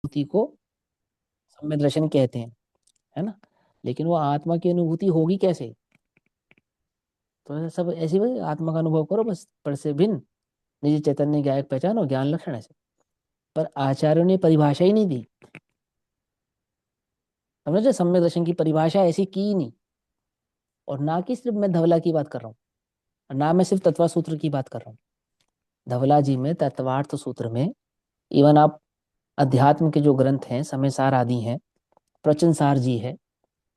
अनुभूति को सम्यक दर्शन कहते हैं, है ना। लेकिन वो आत्मा की अनुभूति होगी कैसे? तो ऐसा सब ऐसी वही आत्मा का अनुभव करो बस, पर से भिन्न निजी चैतन्य ज्ञायक पहचान और ज्ञान लक्षण ऐसे। पर आचार्यों ने परिभाषा ही नहीं दी, समझे। सम्यक दर्शन की परिभाषा ऐसी की ही नहीं। और ना कि सिर्फ मैं धवला की बात कर रहा हूँ, और ना मैं सिर्फ तत्वा सूत्र की बात कर रहा हूँ। धवला जी में तत्वार्थ सूत्र में, इवन आप अध्यात्म के जो ग्रंथ हैं समय सार आदि हैं, प्रवचन सार जी है,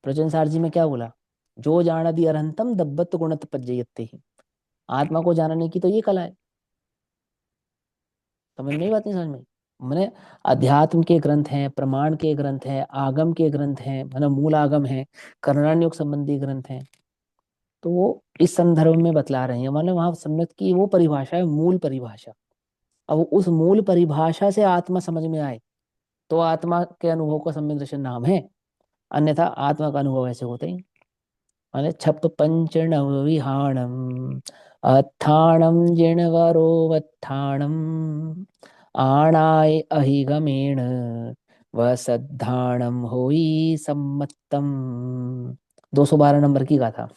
प्रवचन सार जी में क्या बोला? जो जानादि अरहंतम दब्बत गुणत पज्जयते ही। आत्मा को जानने की तो ये कला है। समझ में ही बात नहीं समझ में? मैंने अध्यात्म के ग्रंथ हैं, प्रमाण के ग्रंथ हैं, आगम के ग्रंथ हैं, मतलब मूल आगम है, कर्णान्योग संबंधी ग्रंथ हैं। तो वो इस संदर्भ में बतला रहे हैं, मतलब वहां सम्यक की वो परिभाषा है, मूल परिभाषा। अब उस मूल परिभाषा से आत्मा समझ में आए तो आत्मा के अनुभव का सम्यक दर्शन नाम है। अन्यथा आत्मा का अनुभव ऐसे होते ही, माने छप पंच नव विहाणम अत्थाणम जिणवरोवत्थाणम आणाय अहिगमेण वसद्धाणम होई सम्मतम। 212 नंबर की गाथा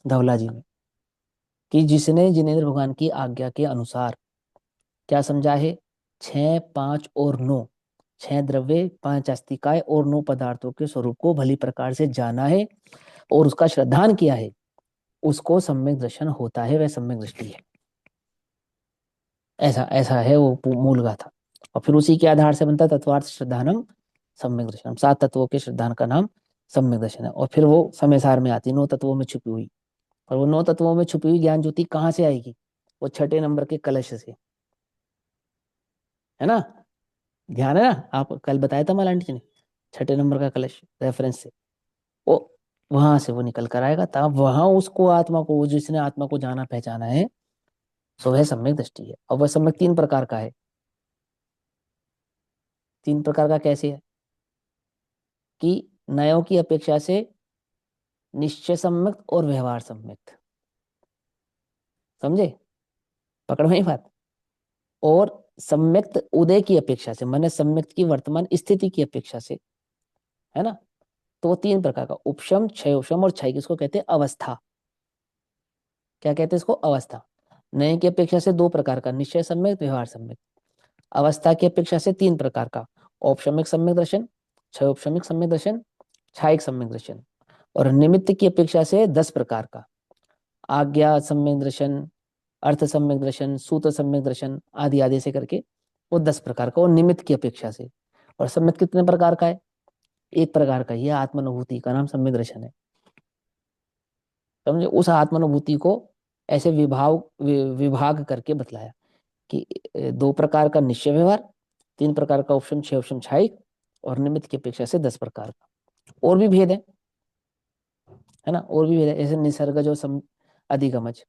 धवला जी में, कि जिसने जिनेन्द्र भगवान की आज्ञा के अनुसार क्या समझा है? छह, पांच और नौ, छह द्रव्य, पांच आस्तिकाएं और नौ पदार्थों के स्वरूप को भली प्रकार से जाना है और उसका श्रद्धान किया है, उसको सम्यक दर्शन होता है, वह सम्यक दृष्टि है। ऐसा ऐसा है वो मूल गाथा। और फिर उसी के आधार से बनता तत्वार्थ श्रद्धानम सम्यक दर्शनम। 7 तत्वों के श्रद्धान का नाम सम्यक दर्शन है। और फिर वो समय सार में आती है 9 तत्वों में छुपी हुई। और वो 9 तत्वों में छुपी हुई ज्ञान ज्योति कहाँ से आएगी? वो छठे नंबर के कलश से, है ना। ध्यान है ना, आप कल बताया था मालांटी जी ने, छठे नंबर का कलश रेफरेंस से वो, वहां से वो निकल कर आएगा, तब वहां उसको आत्मा को, वो जिसने आत्मा को जाना पहचाना है, सो वह सम्यक दृष्टि है। और वह सम्यक 3 प्रकार का है। 3 प्रकार का कैसे है? कि नयों की अपेक्षा से निश्चय सम्यक और व्यवहार सम्यक। समझे? पकड़ में ही बात। और सम्यक्त उदय की अपेक्षा से, माने सम्यक्त की वर्तमान स्थिति की अपेक्षा से, है ना। तो वो 3 प्रकार का, उपशम, क्षयोपशम और क्षय, किसको कहते हैं? अवस्था। क्या कहते हैं इसको? अवस्था। नए की अपेक्षा से 2 प्रकार का, निश्चय सम्यक, व्यवहार सम्यक। अवस्था की अपेक्षा से 3 प्रकार का, औपशमिक सम्यक दर्शन, क्षयोपशमिक सम्यक दर्शन, क्षायिक सम्यक दर्शन। और निमित्त की अपेक्षा से 10 प्रकार का, आज्ञा सम्यक दर्शन, अर्थ सम्यक दर्शन, सूत्र सम्यक दर्शन, आदि आदि से करके वो 10 प्रकार का, और निमित्त की अपेक्षा से। और सम्यक कितने प्रकार का है? 1 प्रकार का। ये आत्मानुभूति का नाम सम्यक दर्शन है। समझे? उस आत्मानुभूति को ऐसे विभाग करके बतलाया कि 2 प्रकार का निश्चय व्यवहार, 3 प्रकार का उपशम, छह उपशम, क्षायिक, और निमित्त की अपेक्षा से 10 प्रकार का। और भी भेद है ना, और भी भेद है, ऐसे निसर्ग जो अधिगमज,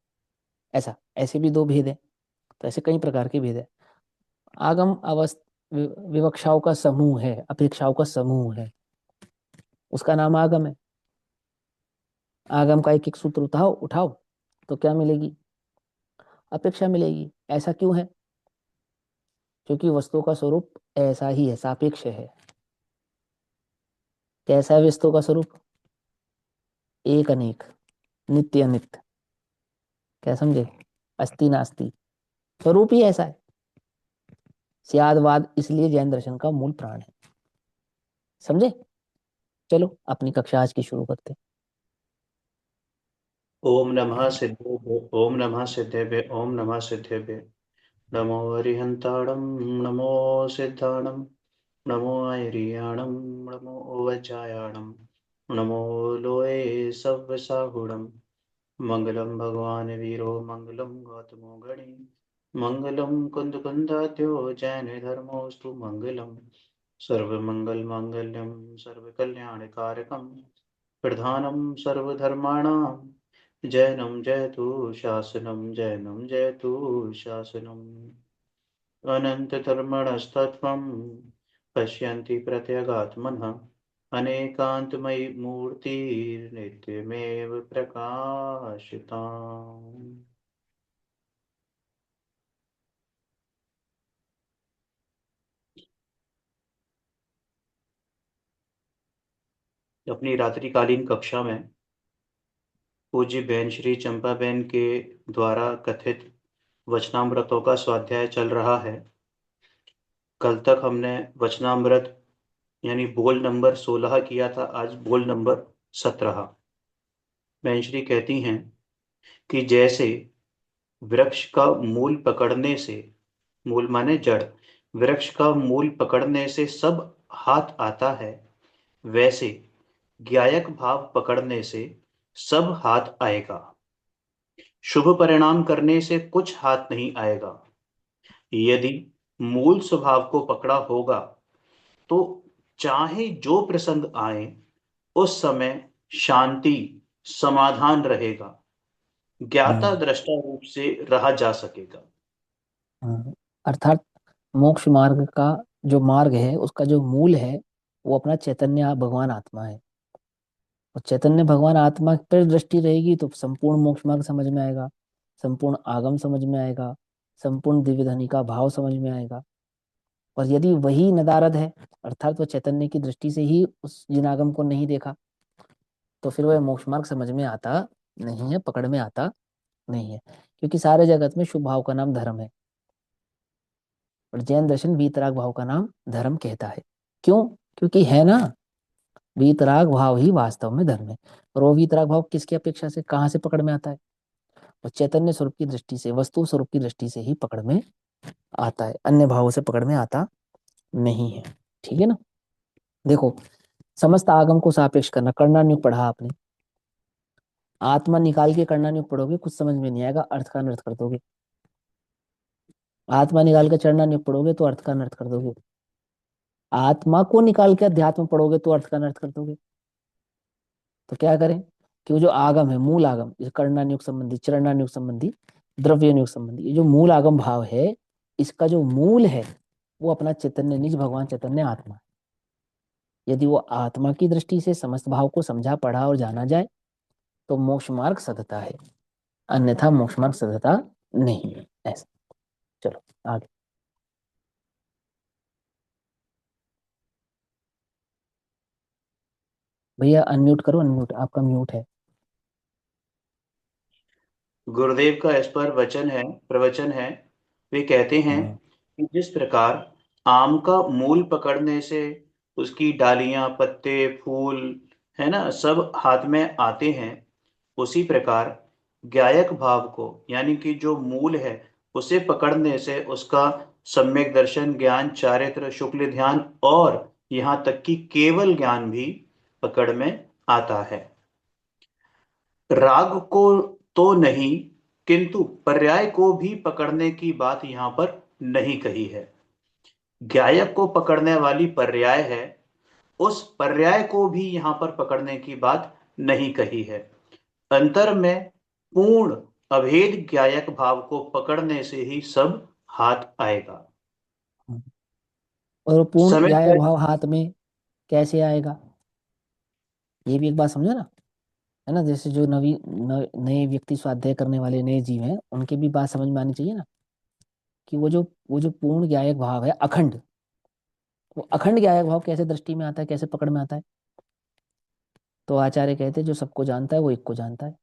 ऐसा ऐसे भी 2 भेद है। तो ऐसे कई प्रकार के भेद है। आगम विवक्षाओं का समूह है, अपेक्षाओं का समूह है, उसका नाम आगम है। आगम का एक एक सूत्र उठाओ उठाओ तो क्या मिलेगी? अपेक्षा मिलेगी। ऐसा क्यों है? क्योंकि वस्तु का स्वरूप ऐसा ही है, सापेक्ष है। कैसा है वस्तु का स्वरूप? एक अनेक, नित्य अनित्य। क्या समझे? अस्ति नास्ति, स्वरूप ही ऐसा है। स्यादवाद इसलिए जैन दर्शन का मूल प्राण है। समझे? चलो अपनी कक्षा आज की शुरू करते हैं। ओम नमः सिद्धेभ्य ओम नमः सिद्धेभ्य ओम नमः सिद्धेभ्य। नमो अरिहंताणं नमो सिद्धाणं नमो ऐरियाणं नमो वज्रायाणं नमो लोये सव्यसाहुणं। मंगलम भगवान वीरो मंगलम गौतमो गणे मंगलम कुंदकुंदाद्यो जैन धर्मोस्तु मंगलम। सर्वमंगल मांगल्यम सर्वकल्याणकारकं प्रधानं सर्वधर्माणां जैनं जयतु शासनं जैनं जयतु शासनम्। अनन्तधर्मणस्तत्त्वं पश्यन्ति प्रत्यगात्मनः अनेकान्तमयी मूर्तिर्नित्यमेव प्रकाशताम्। अपनी रात्रिकालीन कक्षा में पूज्य बहन श्री चंपा बहन के द्वारा कथित वचनामृतों का स्वाध्याय चल रहा है। कल तक हमने वचनामृत यानी बोल नंबर 16 किया था, आज बोल नंबर 17। बहन श्री कहती हैं कि जैसे वृक्ष का मूल पकड़ने से, मूल माने जड़, वृक्ष का मूल पकड़ने से सब हाथ आता है, वैसे ज्ञायक भाव पकड़ने से सब हाथ आएगा। शुभ परिणाम करने से कुछ हाथ नहीं आएगा। यदि मूल स्वभाव को पकड़ा होगा तो चाहे जो प्रसंग आए उस समय शांति समाधान रहेगा, ज्ञाता हम्म दृष्टा रूप से रहा जा सकेगा। अर्थात मोक्ष मार्ग का जो मार्ग है उसका जो मूल है वो अपना चैतन्य भगवान आत्मा है। और चैतन्य भगवान आत्मा पर दृष्टि रहेगी तो संपूर्ण मोक्ष मार्ग समझ में आएगा, संपूर्ण आगम समझ में आएगा, संपूर्ण दिव्य धनी का भाव समझ में आएगा। और यदि वही नदारद है, अर्थात वो चैतन्य की दृष्टि से ही उस जिनागम को नहीं देखा, तो फिर वह मोक्ष मार्ग समझ में आता नहीं है, पकड़ में आता नहीं है। क्योंकि सारे जगत में शुभ भाव का नाम धर्म है, और जैन दर्शन वीतराग भाव का नाम धर्म कहता है। क्यों? क्योंकि है ना, वीतराग भाव ही वास्तव में धर्म है। और वो वीतराग भाव किसकी अपेक्षा से, कहाँ से पकड़ में आता है? और चैतन्य स्वरूप की दृष्टि से, वस्तु स्वरूप की दृष्टि से ही पकड़ में आता है, अन्य भावों से पकड़ में आता नहीं है। ठीक है ना? देखो, समस्त आगम को सापेक्ष करना, कर्णानुग पढ़ा आपने। आत्मा निकाल के कर्णानुग पढ़ोगे कुछ समझ में नहीं आएगा, अर्थ का अनर्थ कर दोगे। आत्मा निकाल के चरणानुग पढ़ोगे तो अर्थ का अनर्थ कर दोगे। आत्मा को निकाल के अध्यात्म पढ़ोगे तो अर्थ का अनर्थ कर दोगे। तो क्या करें कि वो जो आगम है, मूल आगम, जैसे कर्णानुग संबंधी, चरणानुग संबंधी, द्रव्यनुग संबंधी, ये जो मूल आगम भाव है, इसका जो मूल है वो अपना चैतन्य निज भगवान चैतन्य आत्मा है। यदि वो आत्मा की दृष्टि से समस्त भाव को समझा पढ़ा और जाना जाए तो मोक्ष मार्ग सदता है, अन्यथा मोक्ष मार्ग सदता नहीं है। ऐसा। चलो आगे। भैया अनम्यूट करो, अनम्यूट, आपका म्यूट है। गुरुदेव का इस पर प्रवचन है। वे कहते हैं हाँ। कि जिस प्रकार आम का मूल पकड़ने से उसकी डालियां, पत्ते, फूल, है ना, सब हाथ में आते हैं, उसी प्रकार ज्ञायक भाव को यानी कि जो मूल है उसे पकड़ने से उसका सम्यक दर्शन, ज्ञान, चारित्र, शुक्ल ध्यान और यहाँ तक कि केवल ज्ञान भी पकड़ में आता है। राग को तो नहीं, किंतु पर्याय को भी पकड़ने की बात यहाँ पर नहीं कही है। ज्ञायक को पकड़ने वाली पर्याय है, उस पर्याय को भी यहाँ पर पकड़ने की बात नहीं कही है। अंतर में पूर्ण अभेद ज्ञायक भाव को पकड़ने से ही सब हाथ आएगा। और वो पूर्ण समय जायक भाव हाथ में कैसे आएगा, ये भी एक बात समझो ना। है ना, जैसे जो नए व्यक्ति स्वाध्याय करने वाले नए जीव हैं, उनकी भी बात समझ में आनी चाहिए ना, कि वो जो पूर्ण ज्ञायक भाव है अखंड, वो अखंड ज्ञायक भाव कैसे दृष्टि में आता है, कैसे पकड़ में आता है? तो आचार्य कहते हैं जो सबको जानता है वो एक को जानता है।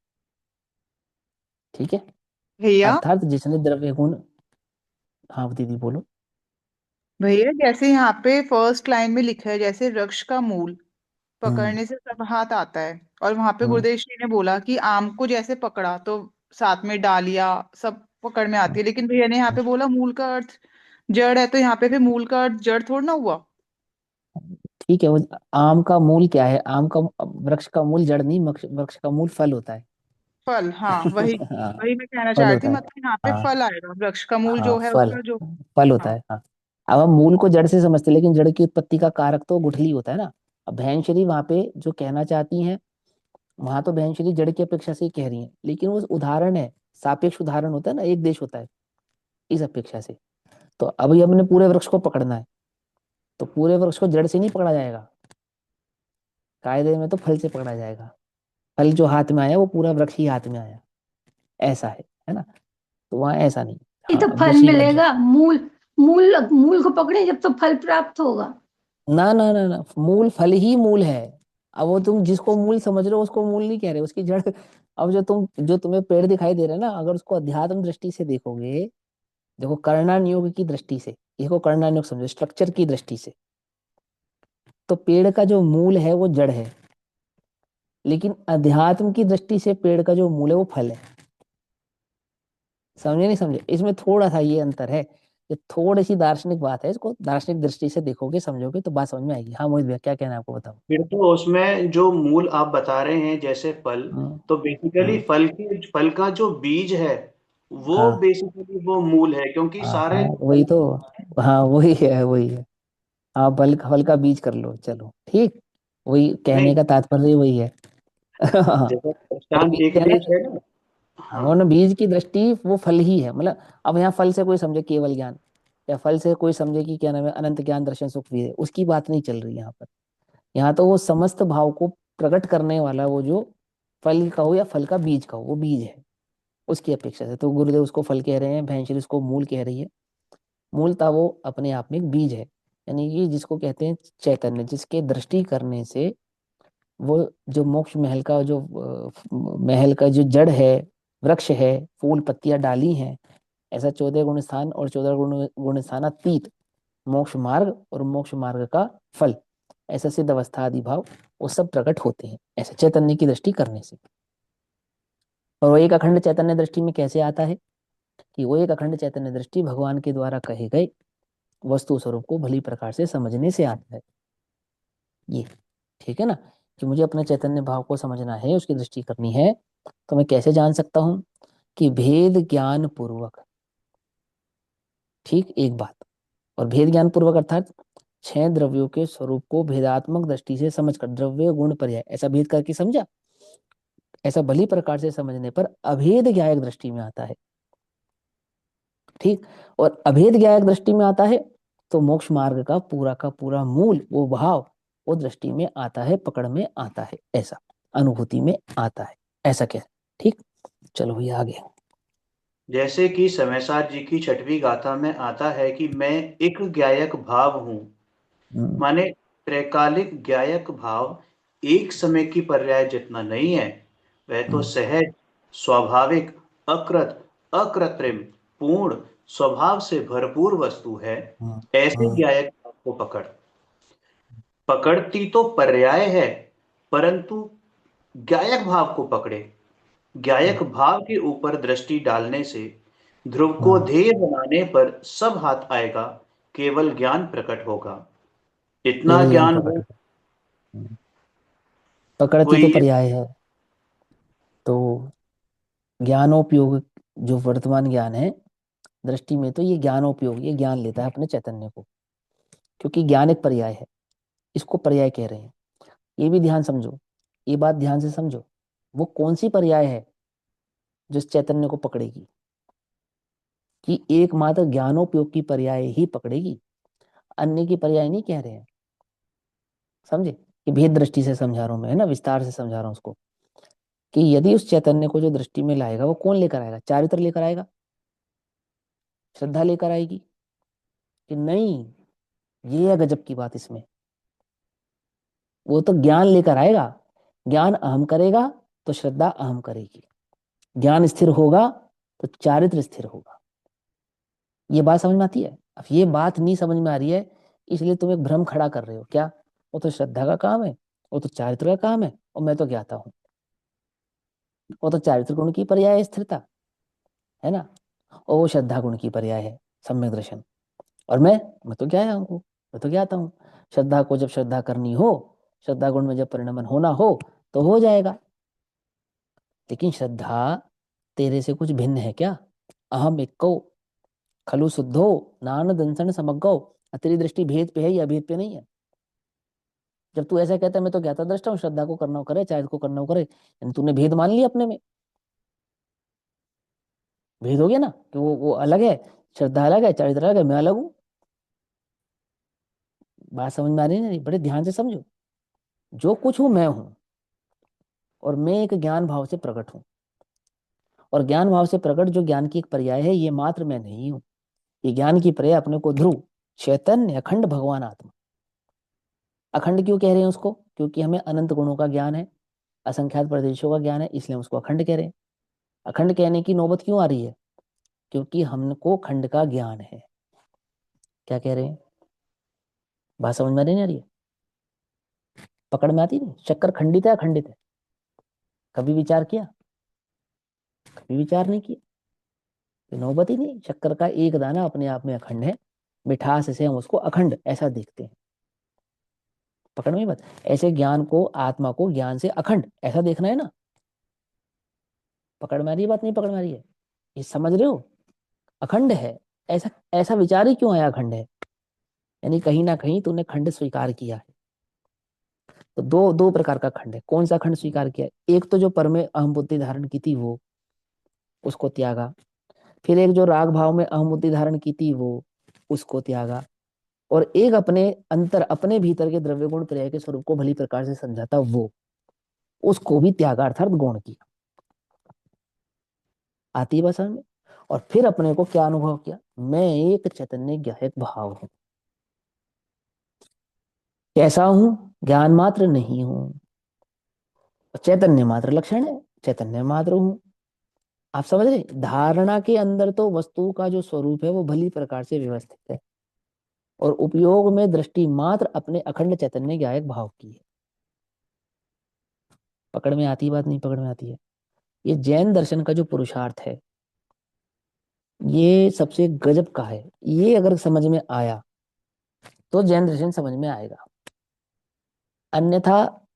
ठीक है? भैया अर्थात जिसने द्रव्य गुण। हाँ दीदी बोलो। भैया जैसे यहाँ पे फर्स्ट लाइन में लिखा है, जैसे वृक्ष का मूल हम्म। पकड़ने से सब हाथ आता है, और वहां पे हम्म। गुरुदेव श्री ने बोला कि आम को जैसे पकड़ा तो साथ में डालियां सब पकड़ में आती हम्म। है, लेकिन भैया ने यहाँ पे बोला मूल का अर्थ जड़ है, तो यहाँ पे फिर मूल का अर्थ जड़ थोड़ा ना हुआ। ठीक है, वो आम का मूल क्या है? आम का, वृक्ष का मूल जड़ नहीं, वृक्ष का मूल फल होता है। फल, हाँ वही हाँ, वही मैं कहना फल चाह रही थी, होता है। मतलब यहाँ पे हाँ। फल आएगा, वृक्ष का मूल हाँ जो है फल, उसका जो। फल होता हाँ है हाँ। अब हम मूल को जड़ से समझते हैं, लेकिन जड़ की उत्पत्ति का कारक तो गुठली होता है ना। अब बहनश्री वहां पे जो कहना चाहती हैं, वहां तो बहनश्री जड़ की अपेक्षा से ही कह रही है, लेकिन वो उदाहरण है, सापेक्ष उदाहरण होता है ना, एक देश होता है इस अपेक्षा से। तो अभी हमने पूरे वृक्ष को पकड़ना है, तो पूरे वृक्ष को जड़ से नहीं पकड़ा जाएगा, कायदे में तो फल से पकड़ा जाएगा। फल जो हाथ में आया वो पूरा वृक्ष ही हाथ में आया, ऐसा है ना। तो वहां ऐसा नहीं। ये हाँ तो अब फल दूसरी बात जो, मिलेगा, मूल मूल मूल को पकड़े जब तो फल प्राप्त होगा। ना ना ना ना, मूल फल ही मूल है। अब वो तुम जिसको मूल समझ रहे हो उसको मूल नहीं कह रहे, उसकी जड़। अब जो तुम्हें पेड़ दिखाई दे रहा है ना, अगर उसको अध्यात्म दृष्टि से देखोगे, देखो कर्णान योग की दृष्टि से, इसको कर्णान योग समझो स्ट्रक्चर की दृष्टि से, तो पेड़ का जो मूल है वो जड़ है, लेकिन अध्यात्म की दृष्टि से पेड़ का जो मूल है वो फल है। समझे नहीं समझे, इसमें थोड़ा सा ये अंतर है, ये थोड़ी सी दार्शनिक बात है, इसको दार्शनिक दृष्टि से देखोगे समझोगे तो बात समझ में आएगी। हाँ मोहित भैया, क्या कहना है आपको, बताओ। फिर तो उसमें जो मूल आप बता रहे हैं जैसे फल, हम्म। तो बेसिकली हम्म। फल का जो बीज है वो हाँ बेसिकली वो मूल है, क्योंकि हाँ हाँ सारे वही तो, हाँ वही है वही है। हाँ फल फल का बीज कर लो, चलो ठीक, वही कहने नहीं, का तात्पर्य वही है। हाँ, जैसे वो दृष्टांत बीज एक है ना, बीज है ना। हाँ हाँ। वो ना बीज की दृष्टि वो फल ही है, मतलब अब यहाँ फल से कोई समझे केवल ज्ञान, या फल से कोई समझे कि क्या नाम है अनंत ज्ञान दर्शन सुख भी है, उसकी बात नहीं चल रही यहाँ पर। यहाँ तो वो समस्त भाव को प्रकट करने वाला वो जो फल का हो या फल का बीज का हो, वो बीज है, उसकी अपेक्षा से तो गुरुदेव उसको फल कह रहे हैं, भैंसरी उसको मूल कह रही है। मूलतः वो अपने आप में एक बीज है, यानी कि जिसको कहते हैं चैतन्य, जिसके दृष्टि करने से वो जो मोक्ष महल का जो महल का जो जड़ है, वृक्ष है, फूल पत्तियां डाली हैं, ऐसा 14 गुण स्थान और 14 गुण स्थानातीत मोक्ष मार्ग और मोक्ष मार्ग का फल, ऐसा सिद्ध अवस्था आदि भाव वो सब प्रकट होते हैं ऐसे चैतन्य की दृष्टि करने से। और वो एक अखंड चैतन्य दृष्टि में कैसे आता है, कि वो एक अखंड चैतन्य दृष्टि भगवान के द्वारा कहे गए वस्तु स्वरूप को भली प्रकार से समझने से आता है। ये ठीक है ना, कि मुझे अपने चैतन्य भाव को समझना है, उसकी दृष्टि करनी है, तो मैं कैसे जान सकता हूँ, कि भेद ज्ञान पूर्वक, ठीक एक बात, और भेद ज्ञान पूर्वक अर्थात 6 द्रव्यों के स्वरूप को भेदात्मक दृष्टि से समझकर, द्रव्य गुण पर्याय ऐसा भेद करके समझा, ऐसा भली प्रकार से समझने पर अभेद ज्ञायक दृष्टि में आता है। ठीक, और अभेद ज्ञायक दृष्टि में आता है तो मोक्ष मार्ग का पूरा मूल वो भाव वो दृष्टि में आता है, पकड़ में आता है, ऐसा अनुभूति में आता है, ऐसा क्या। ठीक, चलो भैया आगे। जैसे कि समयसार जी की 6वीं गाथा में आता है कि मैं एक ज्ञायक भाव हूँ, हम्म। माने त्रैकालिक ज्ञायक भाव एक समय की पर्याय जितना नहीं है, वह तो हम्म। सहज, स्वाभाविक, अकृत, अकृत्रिम, पूर्ण, स्वभाव से भरपूर वस्तु है। हम्म। ऐसे हम्म। ज्ञायक भाव को पकड़ती तो पर्याय है, परंतु ज्ञायक भाव को पकड़े। ज्ञायक भाव के ऊपर दृष्टि डालने से ध्रुव को हम्म। ध्येय बनाने पर सब हाथ आएगा, केवल ज्ञान प्रकट होगा। इतना केवल ज्ञान ज्ञान प्रकट हो, होता है। पकड़ती तो कोई पर्याय है, तो ज्ञानोपयोग जो वर्तमान ज्ञान है दृष्टि में, तो ये ज्ञानोपयोग, ये ज्ञान लेता है अपने चैतन्य को, क्योंकि ज्ञान एक पर्याय है, इसको पर्याय कह रहे हैं। ये भी ध्यान समझो, ये बात ध्यान से समझो, वो कौन सी पर्याय है जो इस चैतन्य को पकड़ेगी, कि एकमात्र ज्ञानोपयोग की पर्याय ही पकड़ेगी, अन्य की पर्याय नहीं कह रहे हैं। समझे, कि भेद दृष्टि से समझा रहा हूं मैं, है ना, विस्तार से समझा रहा हूं उसको, कि यदि उस चैतन्य को जो दृष्टि में लाएगा वो कौन लेकर आएगा, चारित्र लेकर आएगा, श्रद्धा लेकर आएगी, कि नहीं, ये है गजब की बात इसमें, वो तो ज्ञान लेकर आएगा, ज्ञान अहम करेगा तो श्रद्धा अहम करेगी, ज्ञान स्थिर होगा तो चारित्र स्थिर होगा। ये बात समझ में आती है, अब ये बात नहीं समझ में आ रही है, इसलिए तुम एक भ्रम खड़ा कर रहे हो, क्या, वो तो श्रद्धा का काम है, वो तो चारित्र का काम है, और मैं तो ज्ञाता हूँ, वो तो चारित्र गुण की पर्याय है स्थिरता, है ना, और वो श्रद्धा गुण की पर्याय है सम्यक दर्शन, और मैं तो ज्ञाया हूँ, मैं तो ज्ञाता हूँ। श्रद्धा को जब श्रद्धा करनी हो, श्रद्धा गुण में जब परिणमन होना हो तो हो जाएगा, लेकिन श्रद्धा तेरे से कुछ भिन्न है क्या, अहम इक्को खलु शुद्धो नान दंसन समग्गो, तेरी दृष्टि भेद पे है या भेद पे नहीं है। जब तू ऐसा कहता है मैं तो ज्ञाता दृष्टा हूँ, श्रद्धा को करना हो करे, चाहे को करना हो करे, यानी तूने भेद मान लिया अपने में, भेद हो गया ना, कि वो अलग है, श्रद्धा अलग है, चारित्र अलग है, मैं अलग हूँ। बात समझ में आ रही है, नहीं, बड़े ध्यान से समझो, जो कुछ हूं मैं हूं, और मैं एक ज्ञान भाव से प्रकट हूं, और ज्ञान भाव से प्रकट जो ज्ञान की एक पर्याय है, ये मात्र मैं नहीं हूं, ये ज्ञान की पर्याय अपने को ध्रुव, चैतन्य अखंड भगवान आत्मा, अखंड क्यों कह रहे हैं उसको? क्योंकि हमें अनंत गुणों का ज्ञान है, असंख्यात प्रदेशों का ज्ञान है, इसलिए हम उसको अखंड कह रहे हैं। अखंड कहने की नौबत क्यों आ रही है? क्योंकि हमको खंड का ज्ञान है। क्या कह रहे हैं? बात समझ में नहीं आ रही है? पकड़ में आती नहीं? शक्कर खंडित है अखंडित है? कभी विचार किया? कभी विचार नहीं किया? तो नौबत ही नहीं। शक्कर का एक दाना अपने आप में अखंड है, मिठास से हम उसको अखंड ऐसा देखते हैं। पकड़ में बात? ऐसे ज्ञान को, आत्मा को ज्ञान से अखंड ऐसा देखना है ना। पकड़ में आ रही है बात? नहीं पकड़ में आ रही है? ये समझ रहे हो? अखंड है। ऐसा ऐसा विचार ही क्यों आया अखंड है? यानी कहीं ना कहीं तूने खंड स्वीकार किया है। तो दो दो प्रकार का खंड है। कौन सा खंड स्वीकार किया है? एक तो जो पर में अहम बुद्धि धारण की थी वो, उसको त्यागा। फिर एक जो राग भाव में अहम बुद्धि धारण की थी वो, उसको त्यागा। और एक अपने अंतर, अपने भीतर के द्रव्य गुण क्रिया के स्वरूप को भली प्रकार से समझाता वो, उसको भी त्यागा अर्थात गौण किया। आती है बस में। और फिर अपने को क्या अनुभव किया? मैं एक चैतन्य ज्ञायक भाव हूं। कैसा हूं? ज्ञान मात्र नहीं हूं, चैतन्य मात्र लक्षण है, चैतन्य मात्र हूं। आप समझ रहे? धारणा के अंदर तो वस्तु का जो स्वरूप है वो भली प्रकार से व्यवस्थित है, और उपयोग में दृष्टि मात्र अपने अखंड चैतन्य ज्ञायक भाव की है। पकड़ में आती है बात? नहीं पकड़ में आती है? ये जैन दर्शन का जो पुरुषार्थ है, ये सबसे गजब का है। ये अगर समझ में आया तो जैन दर्शन समझ में आएगा। अन्यथा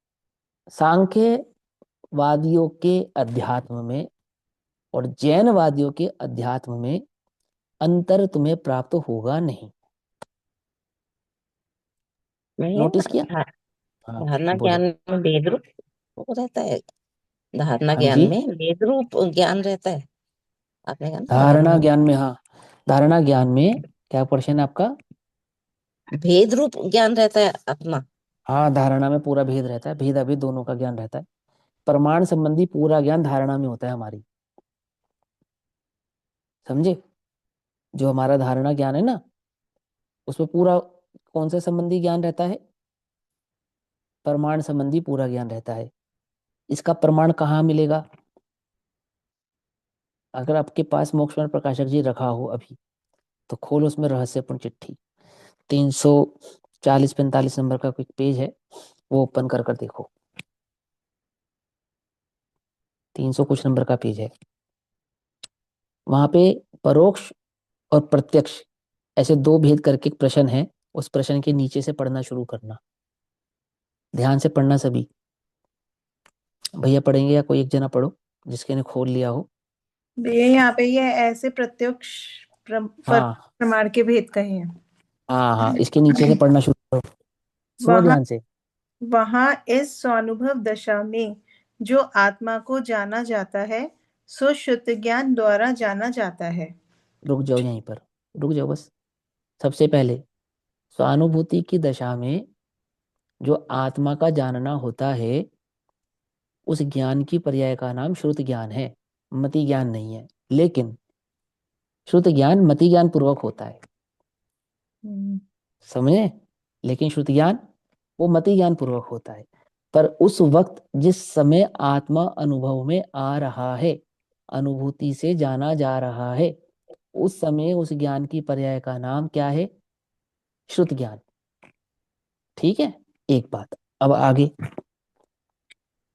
सांख्य वादियों के अध्यात्म में और जैन वादियों के अध्यात्म में अंतर तुम्हें प्राप्त होगा नहीं। नहीं, नोटिस किया? हाँ धारणा ज्ञान बोलो। में भेद रूप वो रहता है। धारणा हाँ ज्ञान जी। में भेद रूप ज्ञान रहता है। आपने कहा ना धारणा धारणा ज्ञान में, हाँ, धारणा ज्ञान में क्या portion है आपका? भेद रूप ज्ञान रहता है आत्मा। हाँ, धारणा में पूरा भेद रहता है, भेद अभी दोनों का ज्ञान रहता है। प्रमाण संबंधी पूरा ज्ञान धारणा में होता है हमारी। समझे? जो हमारा धारणा ज्ञान है ना, उसमें पूरा कौन सा संबंधी ज्ञान रहता है? प्रमाण संबंधी पूरा ज्ञान रहता है। इसका प्रमाण कहाँ मिलेगा? अगर आपके पास मोक्षवर्ण प्रकाशक जी रखा हो अभी, तो खोलो उसमें रहस्यपूर्ण चिट्ठी, 340-45 नंबर का कोई पेज है, वो ओपन कर कर देखो। 300 कुछ नंबर का पेज है। वहां पे परोक्ष और प्रत्यक्ष ऐसे दो भेद करके एक प्रश्न है। उस प्रश्न के नीचे से पढ़ना शुरू करना, ध्यान से पढ़ना सभी। भैया पढ़ेंगे या कोई एक जना पढ़ो जिसके ने खोल लिया हो। ये यहाँ पे ये ऐसे प्रत्यक्ष हाँ प्रमाण के भेद कहे हैं। हाँ हाँ, इसके नीचे से पढ़ना शुरू करो, सुनो वहां ध्यान से। वहां इस स्वानुभव दशा में जो आत्मा को जाना जाता है सो शुद्ध ज्ञान द्वारा जाना जाता है। रुक जाओ यहीं पर, रुक जाओ बस। सबसे पहले स्वानुभूति की दशा में जो आत्मा का जानना होता है, उस ज्ञान की पर्याय का नाम श्रुत ज्ञान है, मति ज्ञान नहीं है। लेकिन श्रुत ज्ञान मति ज्ञान पूर्वक होता है, समझे? लेकिन श्रुत ज्ञान वो मति ज्ञान पूर्वक होता है। पर उस वक्त जिस समय आत्मा अनुभव में आ रहा है, अनुभूति से जाना जा रहा है, उस समय उस ज्ञान की पर्याय का नाम क्या है? श्रुत ज्ञान। ठीक है, एक बात। अब आगे।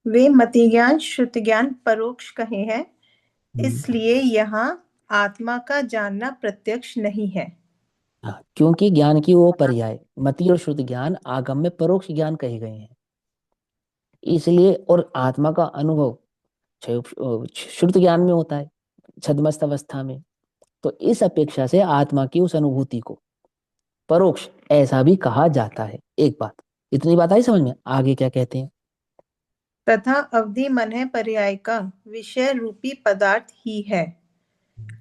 वे मति ज्ञान श्रुत ज्ञान परोक्ष कहे हैं, इसलिए यहाँ आत्मा का जानना प्रत्यक्ष नहीं है। हाँ, क्योंकि ज्ञान की वो पर्याय मति और श्रुत ज्ञान आगम में परोक्ष ज्ञान कहे गए हैं, इसलिए। और आत्मा का अनुभव श्रुत ज्ञान में होता है, छद्मस्त अवस्था में। तो इस अपेक्षा से आत्मा की उस अनुभूति को परोक्ष ऐसा भी कहा जाता है। एक बात, इतनी बात आई समझ में? आगे क्या कहते हैं? तथा अवधि मन है पर्याय का विषय रूपी पदार्थ ही है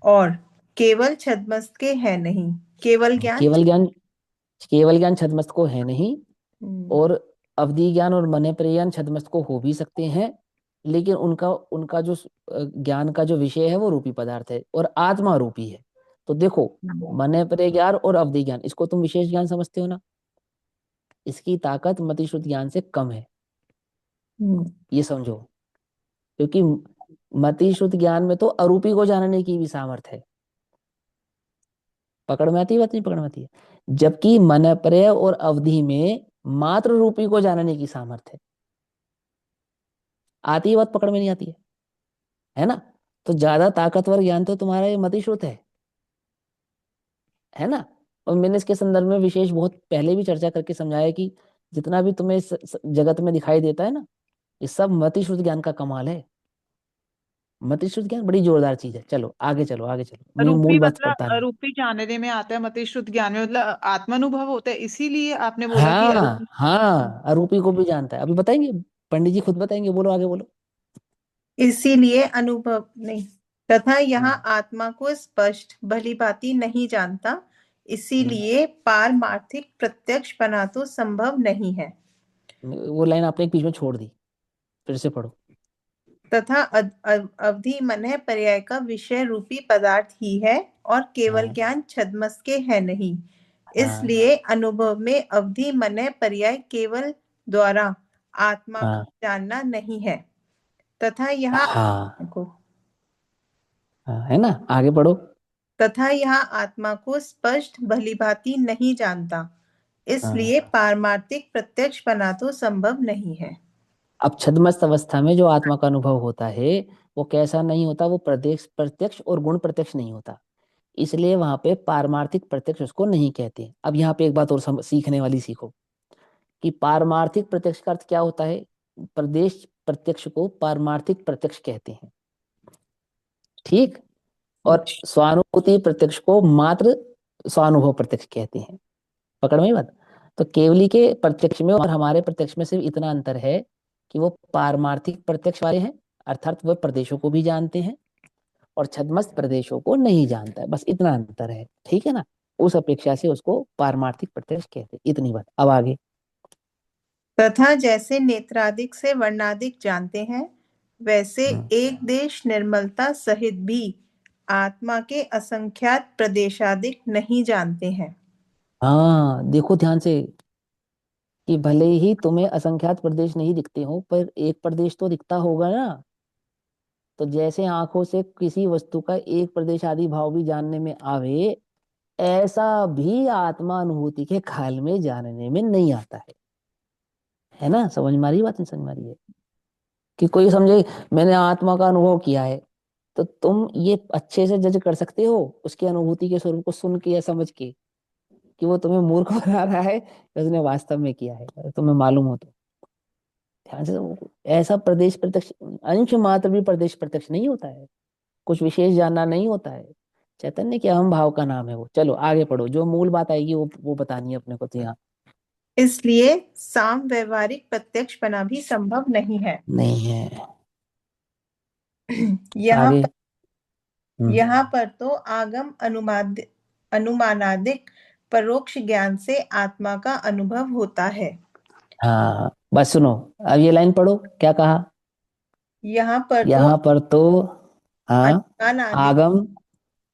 और केवल छद्मस्त के है नहीं। केवल ज्ञान केवल ज्ञान, केवल ज्ञान छद्मस्त को है नहीं, और अवधि ज्ञान और मन प्रज्ञान छद्मस्त को हो भी सकते हैं, लेकिन उनका उनका जो ज्ञान का जो विषय है वो रूपी पदार्थ है और आत्मा रूपी है। तो देखो, मन प्रज्ञान और अवधि ज्ञान, इसको तुम विशेष ज्ञान समझते हो ना, इसकी ताकत मतिश्रुत ज्ञान से कम है, हम्म, ये समझो। क्योंकि मतिश्रुत ज्ञान में तो अरूपी को जानने की भी सामर्थ्य है। पकड़ में आती है बात, नहीं पकड़ में आती है? जबकि मनप्रय और अवधि में मात्र रूपी को जानने की सामर्थ्य है। आती है बात, पकड़ में नहीं आती है ना? तो ज्यादा ताकतवर ज्ञान तो तुम्हारा ये मतिश्रुत है ना? और मैंने इसके संदर्भ में विशेष बहुत पहले भी चर्चा करके समझाया कि जितना भी तुम्हें इस जगत में दिखाई देता है ना, ये सब मतिश्रुत ज्ञान का कमाल है। मतिश्रुत ज्ञान बड़ी जोरदार चीज है। चलो आगे चलो, आगे चलो, मैं रूपी मूल बात मतलब करता नहीं। रूपी जानने में आता है, मतिश्रुत ज्ञान में मतलब आत्मानुभव होता है, इसीलिए आपने बोला कि हाँ हाँ, अरूपी को भी जानता है, अभी बताएंगे, पंडित जी खुद बताएंगे, बोलो आगे बोलो। इसीलिए अनुभव नहीं, तथा यहाँ हम्म, आत्मा को स्पष्ट भली भांति नहीं जानता, हम्म। इसीलिए पारमार्थिक प्रत्यक्ष बना तो संभव नहीं है। वो लाइन आपने एक बीच में छोड़ दी, फिर से पढ़ो। तथा अवधि मन पर्याय का विषय रूपी पदार्थ ही है और केवल हाँ ज्ञान छद्मस के है नहीं। हाँ इसलिए अनुभव में अवधि मन पर्याय केवल द्वारा आत्मा हाँ को जानना नहीं है। तथा यहाँ हाँ को हाँ, है ना? आगे पढ़ो। तथा यहाँ आत्मा को स्पष्ट भली भांति नहीं जानता, हाँ, इसलिए पारमार्थिक प्रत्यक्ष बना तो संभव नहीं है। अब छद्मस्त अवस्था में जो आत्मा का अनुभव होता है, वो कैसा नहीं होता? वो प्रत्यक्ष प्रत्यक्ष और गुण प्रत्यक्ष नहीं होता। इसलिए वहां पे पारमार्थिक प्रत्यक्ष उसको नहीं कहते। अब यहाँ पे एक बात और सीखने वाली सीखो कि पारमार्थिक प्रत्यक्ष का अर्थ क्या होता है। प्रदेश प्रत्यक्ष को पारमार्थिक प्रत्यक्ष कहते हैं, ठीक? और स्वानुभूति प्रत्यक्ष को मात्र स्वानुभव प्रत्यक्ष कहते हैं। पकड़ में ही बात? तो केवली के प्रत्यक्ष में और हमारे प्रत्यक्ष में सिर्फ इतना अंतर है कि वो पारमार्थिक प्रत्यक्ष वाले हैं, अर्थात वो प्रदेशों को भी जानते हैं, और छद्मस्त प्रदेशों को नहीं जानता है, बस इतना अंतर है, ठीक है ना? उस अपेक्षा से उसको पारमार्थिक प्रत्यक्ष कहते हैं। इतनी बात। अब आगे। तथा जैसे नेत्रादिक से वर्णादिक जानते हैं, वैसे हम्म, एक देश निर्मलता सहित भी आत्मा के असंख्यात प्रदेशादिक नहीं जानते हैं। हाँ देखो ध्यान से, कि भले ही तुम्हें असंख्यात प्रदेश नहीं दिखते हो, पर एक प्रदेश तो दिखता होगा ना। तो जैसे आंखों से किसी वस्तु का एक प्रदेश आदि भाव भी जानने में आवे, ऐसा भी आत्मा अनुभूति के काल में जानने में नहीं आता है ना? समझ में आ रही है बात, नहीं समझ में आ रही है? कि कोई समझे मैंने आत्मा का अनुभव किया है, तो तुम ये अच्छे से जज कर सकते हो उसकी अनुभूति के स्वरूप को सुन के या समझ के, कि वो तुम्हें मूर्ख बना रहा है या उसने वास्तव में किया है, अगर तुम्हें मालूम हो तो। ध्यान से ऐसा प्रदेश प्रत्यक्ष, अंश मात्र भी प्रदेश प्रत्यक्ष नहीं होता है, कुछ विशेष जानना नहीं होता है। चैतन्य के अहम भाव का नाम है वो। चलो आगे पढ़ो, जो मूल बात आएगी वो बतानी है अपने को तो यहाँ। इसलिए साम व्यवहारिक प्रत्यक्ष बना भी संभव नहीं है। नहीं है। यहाँ आगे। पर यहाँ पर तो आगम अनुमानादिक परोक्ष ज्ञान से आत्मा का अनुभव होता है। हाँ बस सुनो, अब ये लाइन पढ़ो, क्या कहा? यहाँ पर तो यहाँ पर तो, हाँ, अनुमानादिक आगम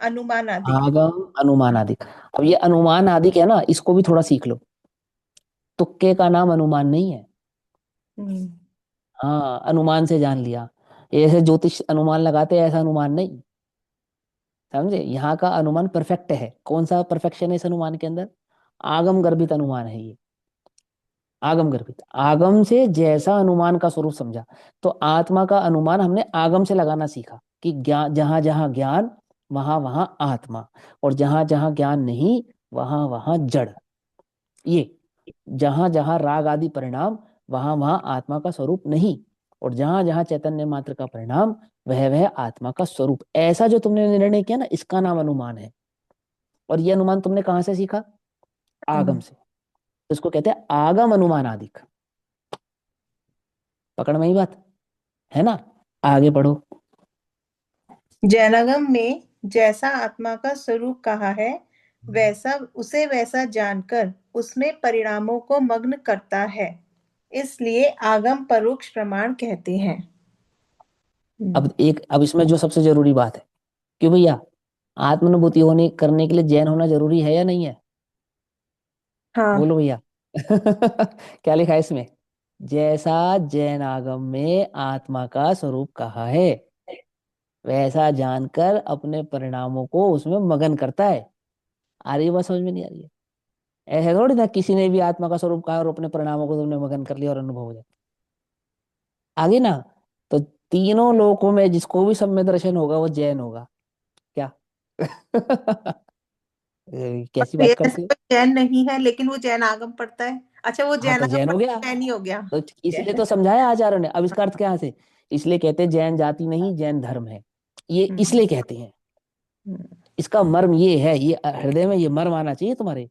अनुमानादिक आगम अनुमान आदि। अब ये अनुमान आदि है ना, इसको भी थोड़ा सीख लो। तुक्के का नाम अनुमान नहीं है। हम्म, हाँ, अनुमान से जान लिया, ऐसे ज्योतिष अनुमान लगाते हैं, ऐसा अनुमान नहीं। समझे? यहाँ का अनुमान परफेक्ट है। कौन सा परफेक्शन है इस अनुमान के अंदर? आगम गर्भित अनुमान है ये। आगम गर्भित, आगम से जैसा अनुमान का स्वरूप समझा, तो आत्मा का अनुमान हमने आगम से लगाना सीखा कि ज्ञान, जहां जहां ज्ञान वहां वहां आत्मा, और जहां जहां ज्ञान नहीं वहां वहां जड़। ये जहां जहां राग आदि परिणाम वहां वहां आत्मा का स्वरूप नहीं, और जहां जहां चैतन्य मात्र का परिणाम वह वह आत्मा का स्वरूप। ऐसा जो तुमने निर्णय किया ना, इसका नाम अनुमान है। और ये अनुमान तुमने कहाँ से सीखा? आगम से। इसको कहते हैं आगम अनुमान आदिक। पकड़ में ही बात, है ना? आगे बढ़ो। जैनागम में जैसा आत्मा का स्वरूप कहा है, वैसा उसे वैसा जानकर उसमें परिणामों को मग्न करता है, इसलिए आगम परोक्ष प्रमाण कहते हैं। अब इसमें जो सबसे जरूरी बात है, क्यों भैया, आत्मानुभूति होने करने के लिए जैन होना जरूरी है या नहीं है? हाँ, बोलो भैया, क्या लिखा है इसमें? जैसा जैन आगम में आत्मा का स्वरूप कहा है, वैसा जानकर अपने परिणामों को उसमें मगन करता है। आ रही है बात समझ में? नहीं आ रही है? ऐसे थोड़ी ना किसी ने भी आत्मा का स्वरूप कहा और अपने परिणामों को तुमने मगन कर लिया और अनुभव हो जाए। आगे ना, तो तीनों लोकों में जिसको भी सम्यक दर्शन होगा वो जैन होगा क्या? कैसी और ये बात ऐसा करती हो? कोई जैन नहीं है लेकिन वो जैन आगम पढ़ता है। अच्छा, वो हाँ जैन तो आगम जैन हो पढ़ता गया। जैन ही हो गया। तो इसलिए जैन। तो समझाया आचार्यों ने। अब इसका अर्थ क्या से? इसलिए कहते हैं जैन जाति नहीं, जैन धर्म है, ये इसलिए कहते हैं। हम्म। इसका मर्म ये है, ये हृदय में ये मर्म आना चाहिए तुम्हारे,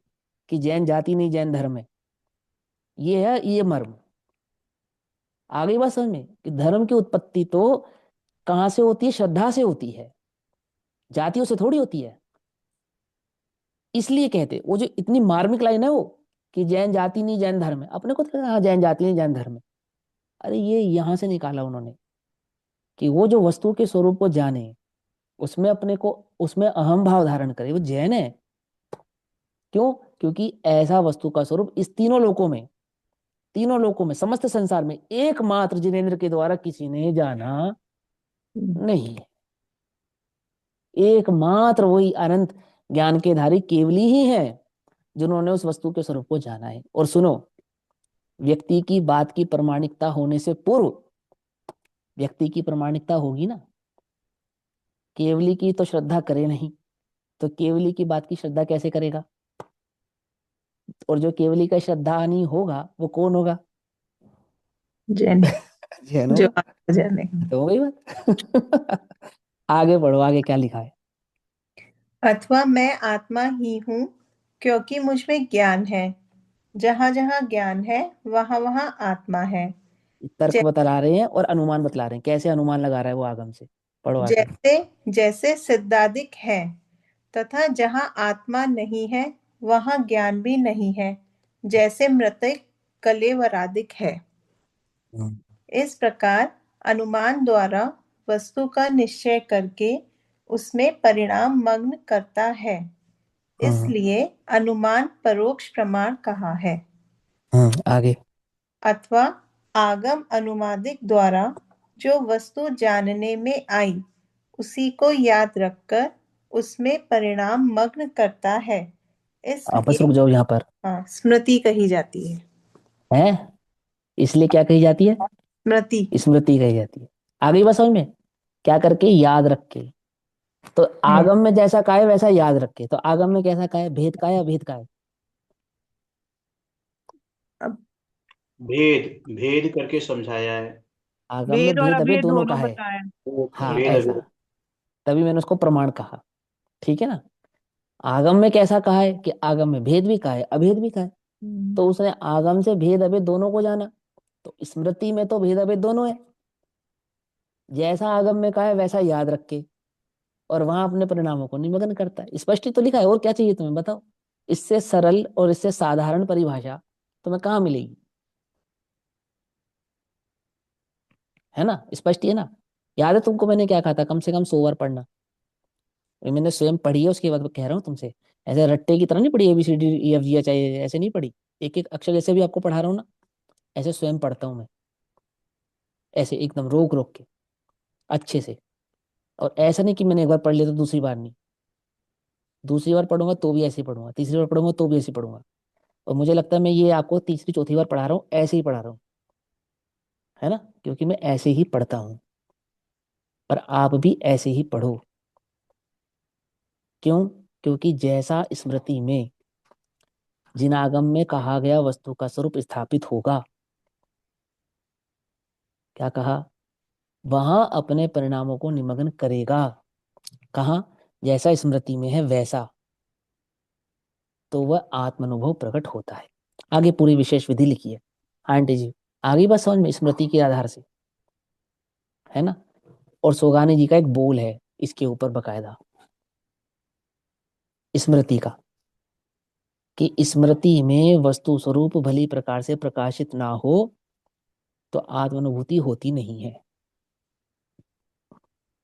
कि जैन जाति नहीं, जैन धर्म है। ये है ये मर्म। आ गई बात समझ में? कि धर्म की उत्पत्ति तो कहाँ से होती है? श्रद्धा से होती है, जातियों से थोड़ी होती है। इसलिए कहते, वो जो इतनी मार्मिक लाइन है वो, कि जैन जाति नहीं, जैन धर्म है। अपने को तो हाँ जैन जाति नहीं, जैन धर्म है। अरे ये यहां से निकाला उन्होंने, कि वो जो वस्तु के स्वरूप को जाने, उसमें अपने को, उसमें अहम भाव धारण करे, वो जैन है। क्यों? क्योंकि ऐसा वस्तु का स्वरूप इस तीनों लोकों में, तीनों लोकों में, समस्त संसार में एकमात्र जिनेन्द्र के द्वारा किसी ने जाना नहीं है। एकमात्र वही अनंत ज्ञान के धारी केवली ही है जिन्होंने उस वस्तु के स्वरूप को जाना है। और सुनो, व्यक्ति की बात की प्रमाणिकता होने से पूर्व, व्यक्ति की प्रमाणिकता होगी ना, केवली की तो श्रद्धा करे नहीं, तो केवली की बात की श्रद्धा कैसे करेगा? और जो केवली का श्रद्धा नहीं होगा वो कौन होगा? जैन। जैन जो होगा। जैन है। तो हो गई बात। आगे पढ़ो, आगे क्या लिखा है? अथवा मैं आत्मा ही हूँ क्योंकि मुझ में ज्ञान है। जहाँ जहाँ ज्ञान है वहाँ वहाँ आत्मा है। तर्क जै, बतला रहे हैं और अनुमान बतला रहे हैं, कैसे अनुमान लगा रहा है वो आगम से। पढ़ो आगे। जैसे जैसे सिद्धादिक है तथा जहाँ आत्मा नहीं है वहाँ ज्ञान भी नहीं है, जैसे मृतक कलेवरादिक है। इस प्रकार अनुमान द्वारा वस्तु का निश्चय करके उसमें परिणाम मग्न करता है। इसलिए अनुमान परोक्ष प्रमाण कहा है। आगे। अथवा आगम अनुमादिक द्वारा जो वस्तु जानने में आई उसी को याद रखकर उसमें परिणाम मग्न करता है। आप बस इसलिए रुक जाओ यहाँ पर। स्मृति कही जाती है। है, इसलिए क्या कही जाती है? स्मृति। स्मृति कही जाती है। आगे बस समझ में? क्या करके? याद रख के। तो हम्म। आगम में जैसा का है वैसा याद रख के। तो आगम में कैसा का है? भेद का है, अभेद का है? अब भेद भेद करके समझाया है। आगम में भेद और भेद अभेद अभेद दोनों का दोनों है। बताए। हाँ भेद ऐसा, अभेद। तभी मैंने उसको प्रमाण कहा। ठीक है ना? आगम में कैसा कहा है? कि आगम में भेद भी कहा है, अभेद भी कहा है। तो उसने आगम से भेद अभेद दोनों को जाना। तो स्मृति में तो भेद अभेद दोनों है। जैसा आगम में कहा है वैसा याद रख के, और वहां अपने परिणामों को निमग्न करता है। स्पष्ट ही तो लिखा है, और क्या चाहिए तुम्हें बताओ? इससे सरल और इससे साधारण परिभाषा तुम्हें कहाँ मिलेगी? है ना? स्पष्ट ही है ना? याद है तुमको मैंने क्या कहा था? कम से कम 100 बार पढ़ना। ये मैंने स्वयं पढ़ी है, उसके बाद कह रहा हूँ तुमसे। ऐसे रट्टे की तरह नहीं पढ़ी, ABCD EFG चाहिए ऐसे नहीं पढ़ी। एक एक अक्षर जैसे भी आपको पढ़ा रहा हूँ ना, ऐसे स्वयं पढ़ता हूँ मैं, ऐसे एकदम रोक रोक के, अच्छे से। और ऐसा नहीं कि मैंने एक बार पढ़ लिया तो दूसरी बार नहीं, दूसरी बार पढ़ूंगा तो भी ऐसे ही पढ़ूंगा, तीसरी बार पढ़ूंगा तो भी ऐसे ही पढ़ूंगा। और मुझे लगता है मैं ये आपको तीसरी चौथी बार पढ़ा रहा हूँ, ऐसे ही पढ़ा रहा हूँ, है ना? क्योंकि मैं ऐसे ही पढ़ता हूँ। और आप भी ऐसे ही पढ़ो। क्यों? क्योंकि जैसा स्मृति में जिन आगम में कहा गया वस्तु का स्वरूप स्थापित होगा, क्या कहा? वहां अपने परिणामों को निमग्न करेगा। कहा? जैसा स्मृति में है वैसा, तो वह आत्मानुभव प्रकट होता है। आगे पूरी विशेष विधि लिखी है आंटी जी। आगे बस समझ में, स्मृति के आधार से, है ना? और सोगानी जी का एक बोल है इसके ऊपर बकायदा, स्मृति का, कि स्मृति में वस्तु स्वरूप भली प्रकार से प्रकाशित ना हो तो आत्मानुभूति होती नहीं है।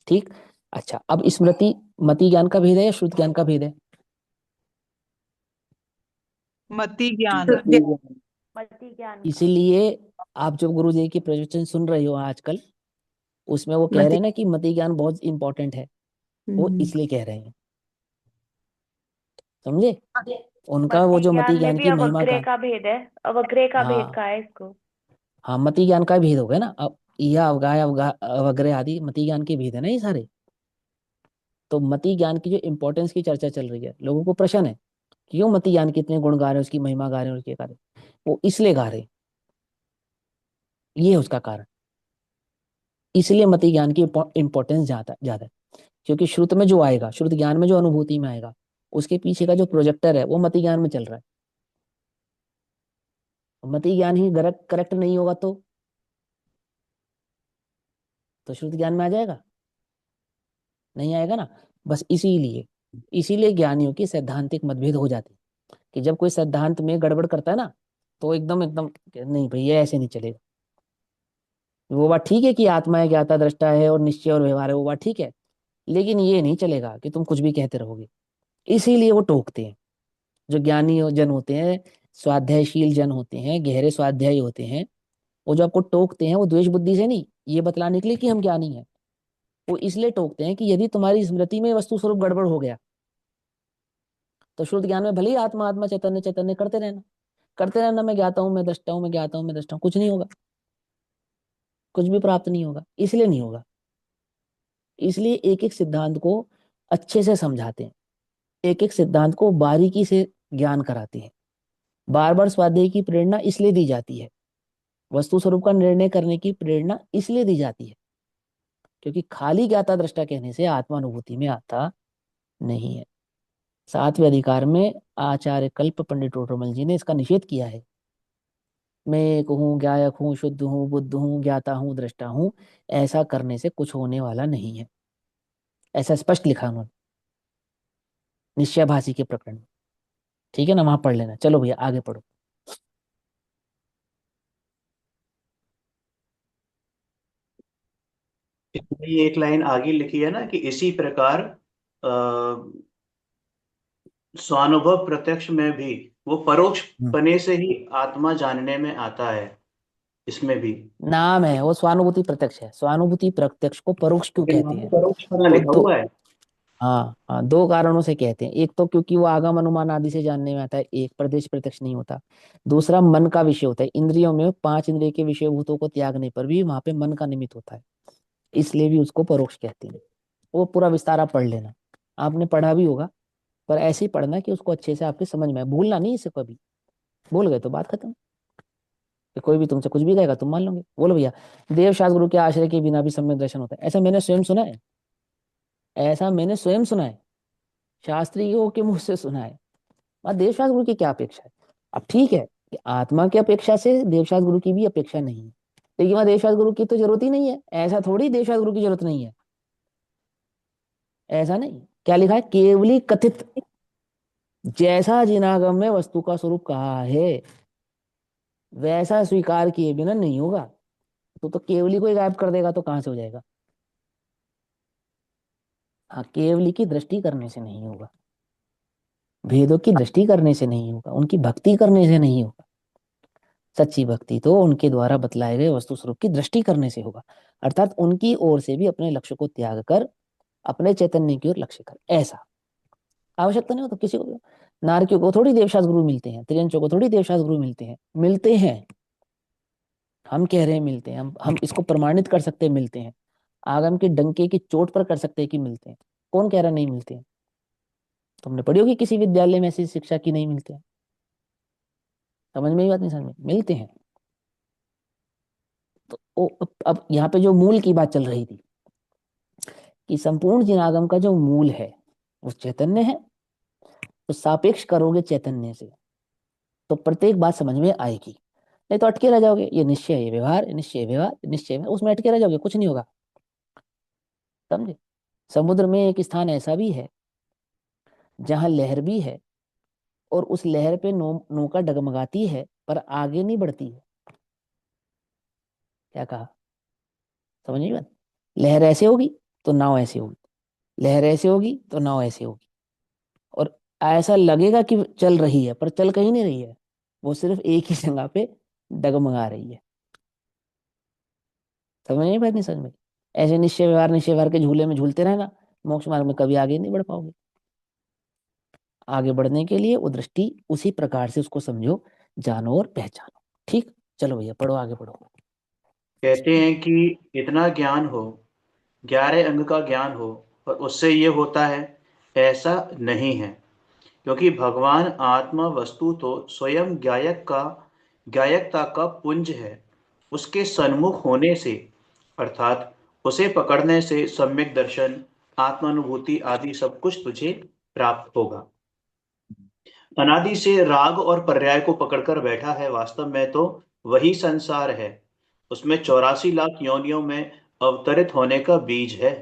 ठीक। अच्छा, अब स्मृति मति ज्ञान का भेद है या श्रुति ज्ञान का भेद है? मति ज्ञान। शुद्ध ज्ञान। मति ज्ञान का। इसीलिए आप जब गुरु जी की प्रवचन सुन रहे हो आजकल, उसमें वो कह रहे मति हैं ना कि मति ज्ञान बहुत इंपॉर्टेंट है, वो इसलिए कह रहे हैं, समझे? उनका वो मति जो मति ज्ञान में ज्ञान भी की महिमा अवग्रह का, का भेद है, अवग्रह का भेद हाँ का है इसको। हाँ, मति ज्ञान का भेद हो गया ना। अब यह अवगाह अवग्रह आदि मति ज्ञान के भेद है ना ये सारे। तो मति ज्ञान की जो इंपॉर्टेंस की चर्चा चल रही है, लोगों को प्रश्न है क्यों मति ज्ञान के इतने गुण गा रहे हैं, उसकी महिमा गा रहे हैं, उसके कार्य, वो इसलिए गा रहे हैं, ये है उसका कारण। इसलिए मति ज्ञान की इंपॉर्टेंस ज्यादा ज्यादा है, क्योंकि श्रुत में जो आएगा, श्रुत ज्ञान में जो अनुभूति में आएगा, उसके पीछे का जो प्रोजेक्टर है वो मति ज्ञान में चल रहा है। मति ज्ञान ही करेक्ट नहीं होगा तो श्रुत ज्ञान में आ जाएगा? नहीं आएगा ना। बस इसीलिए ज्ञानियों की सैद्धांतिक मतभेद हो जाती है कि जब कोई सिद्धांत में गड़बड़ करता है ना, तो एकदम एकदम नहीं भाई, ये ऐसे नहीं चलेगा। वो बात ठीक है कि आत्मा है, ज्ञाता दृष्टा है और निश्चय और व्यवहार है, वो बात ठीक है, लेकिन ये नहीं चलेगा कि तुम कुछ भी कहते रहोगे। इसीलिए वो टोकते हैं। जो ज्ञानी जन होते हैं, स्वाध्यायशील जन होते हैं, गहरे स्वाध्यायी होते हैं, वो जो आपको टोकते हैं वो द्वेष बुद्धि से नहीं, ये बतलाने के लिए कि हम ज्ञानी हैं। वो इसलिए टोकते हैं कि यदि तुम्हारी स्मृति में वस्तु स्वरूप गड़बड़ हो गया, तो शुद्ध ज्ञान में भले ही आत्मा आत्मा चैतन्य चैतन्य करते रहना, मैं ज्ञाता हूं, मैं दृष्टा हूं, मैं ज्ञाता हूं, मैं दृष्टा हूं, कुछ नहीं होगा, कुछ भी प्राप्त नहीं होगा। इसलिए नहीं होगा। इसलिए एक एक सिद्धांत को अच्छे से समझाते हैं, एक एक सिद्धांत को बारीकी से ज्ञान कराते हैं। बार बार स्वाध्याय की प्रेरणा इसलिए दी जाती है, वस्तु स्वरूप का निर्णय करने की प्रेरणा इसलिए दी जाती है, क्योंकि खाली ज्ञाता दृष्टा कहने से आत्मानुभूति में आता नहीं है। सातवें अधिकार में आचार्य कल्प पंडित टोटरमल जी ने इसका निषेध किया है। मैं एक हूँ, ज्ञायक हूँ, शुद्ध हूँ, बुद्ध हूँ, ज्ञाता हूँ, दृष्टा हूँ, ऐसा करने से कुछ होने वाला नहीं है, ऐसा स्पष्ट लिखा उन्होंने निश्चयभाषी के प्रकरण में। ठीक है ना, वहां पढ़ लेना। चलो भैया आगे पढ़ो। इसमें ये एक लाइन आगे लिखी है ना कि इसी प्रकार स्वानुभव प्रत्यक्ष में भी वो परोक्ष हम्म। पने से ही आत्मा जानने में आता है, इसमें भी। नाम है वो स्वानुभूति प्रत्यक्ष है। स्वानुभूति प्रत्यक्ष को परोक्ष क्यों लेकिन कहते वहां पे हैं? परोक्ष पना वो लिखा दो, हुआ है। हाँ हाँ, दो कारणों से कहते हैं। एक तो क्योंकि वो आगम अनुमान आदि से जानने में आता है, एक प्रदेश प्रत्यक्ष नहीं होता। दूसरा मन का विषय होता है। इंद्रियों में पांच इंद्रिय के विषय भूतों को त्यागने पर भी वहां पे मन का निमित्त होता है, इसलिए भी उसको परोक्ष कहते हैं। वो पूरा विस्तार आप पढ़ लेना, आपने पढ़ा भी होगा, पर ऐसे ही पढ़ना कि उसको अच्छे से आपके समझ में आए। भूलना नहीं इसे कभी, भूल गए तो बात खत्म। कि कोई भी तुमसे कुछ भी कहेगा तुम मान लोगे। बोलो भैया, देव शास्त्र गुरु के आश्रय के बिना भी सम्यक दर्शन होता है, ऐसा मैंने स्वयं सुना है, ऐसा मैंने स्वयं सुना है, शास्त्रियों के मुंह से सुना है। और देव शास्त्र गुरु की क्या अपेक्षा है? अब ठीक है कि आत्मा की अपेक्षा से देव शास्त्र गुरु की भी अपेक्षा नहीं है, लेकिन वहां देव शास्त्र गुरु की तो जरूरत ही नहीं है। ऐसा थोड़ी देव शास्त्र गुरु की जरूरत नहीं है, ऐसा नहीं। क्या लिखा है? केवली कथित, जैसा जिनागम में वस्तु का स्वरूप कहा है वैसा स्वीकार किए बिना नहीं होगा। तो केवली को ही गायब कर देगा तो कहां से हो जाएगा? हाँ, केवली की दृष्टि करने से नहीं होगा, भेदों की दृष्टि करने से नहीं होगा, उनकी भक्ति करने से नहीं होगा। सच्ची भक्ति तो उनके द्वारा बतलाए गए वस्तु स्वरूप की दृष्टि करने से होगा, अर्थात उनकी ओर से भी अपने लक्ष्य को त्याग कर अपने चैतन्य की ओर लक्ष्य कर। ऐसा आवश्यकता नहीं हो तो किसी को, नारकियों को थोड़ी देवशास्त्र गुरु मिलते हैं, त्रियंचों को थोड़ी देवशास्त्र गुरु मिलते हैं। मिलते हैं, हम कह रहे हैं मिलते हैं, हम इसको प्रमाणित कर सकते हैं मिलते हैं, आगम के डंके की चोट पर कर सकते हैं कि मिलते हैं। कौन कह रहा नहीं मिलते हैं? तुमने पढ़ी होगी किसी विद्यालय में ऐसी शिक्षा की नहीं मिलते हैं? समझ में ही बात नहीं, समझ में मिलते हैं। तो अब यहाँ पे जो मूल की बात चल रही थी कि संपूर्ण जिनागम का जो मूल है वो चैतन्य है, तो सापेक्ष करोगे चैतन्य से तो प्रत्येक बात समझ में आएगी। नहीं तो अटके रह जाओगे, ये निश्चय है, ये व्यवहार, निश्चय है, व्यवहार, निश्चय है, उसमें अटके रह जाओगे, कुछ नहीं होगा। समझे? समुद्र में एक स्थान ऐसा भी है जहां लहर भी है और उस लहर पे नौका डगमगाती है पर आगे नहीं बढ़ती है। क्या कहा? समझ नहीं बात? लहर ऐसे होगी तो नाव ऐसे होगी, लहर ऐसे होगी तो नाव ऐसे होगी, और ऐसा लगेगा कि चल रही है पर चल कहीं नहीं रही है। वो सिर्फ एक ही जगह पे डगमगा रही है। समझ नहीं बात, नहीं समझ में? ऐसे निश्चय व्यवहार के झूले में झूलते रहना, मोक्ष मार्ग में कभी आगे नहीं बढ़ पाओगे। आगे बढ़ने के लिए वो दृष्टि उसी प्रकार से उसको समझो, जानो और पहचानो। ठीक, चलो भैया पढ़ो, आगे पढ़ो। कहते हैं कि इतना ज्ञान हो, 11 अंग का ज्ञान हो और उससे ये होता है, ऐसा नहीं है। क्योंकि भगवान आत्मा वस्तु तो स्वयं ज्ञायकता का पुंज है। उसके सन्मुख होने से अर्थात उसे पकड़ने से सम्यक दर्शन, आत्मानुभूति आदि सब कुछ तुझे प्राप्त होगा। अनादि से राग और पर्याय को पकड़कर बैठा है, वास्तव में तो वही संसार है। उसमें 84 लाख योनियों में अवतरित होने का बीज है।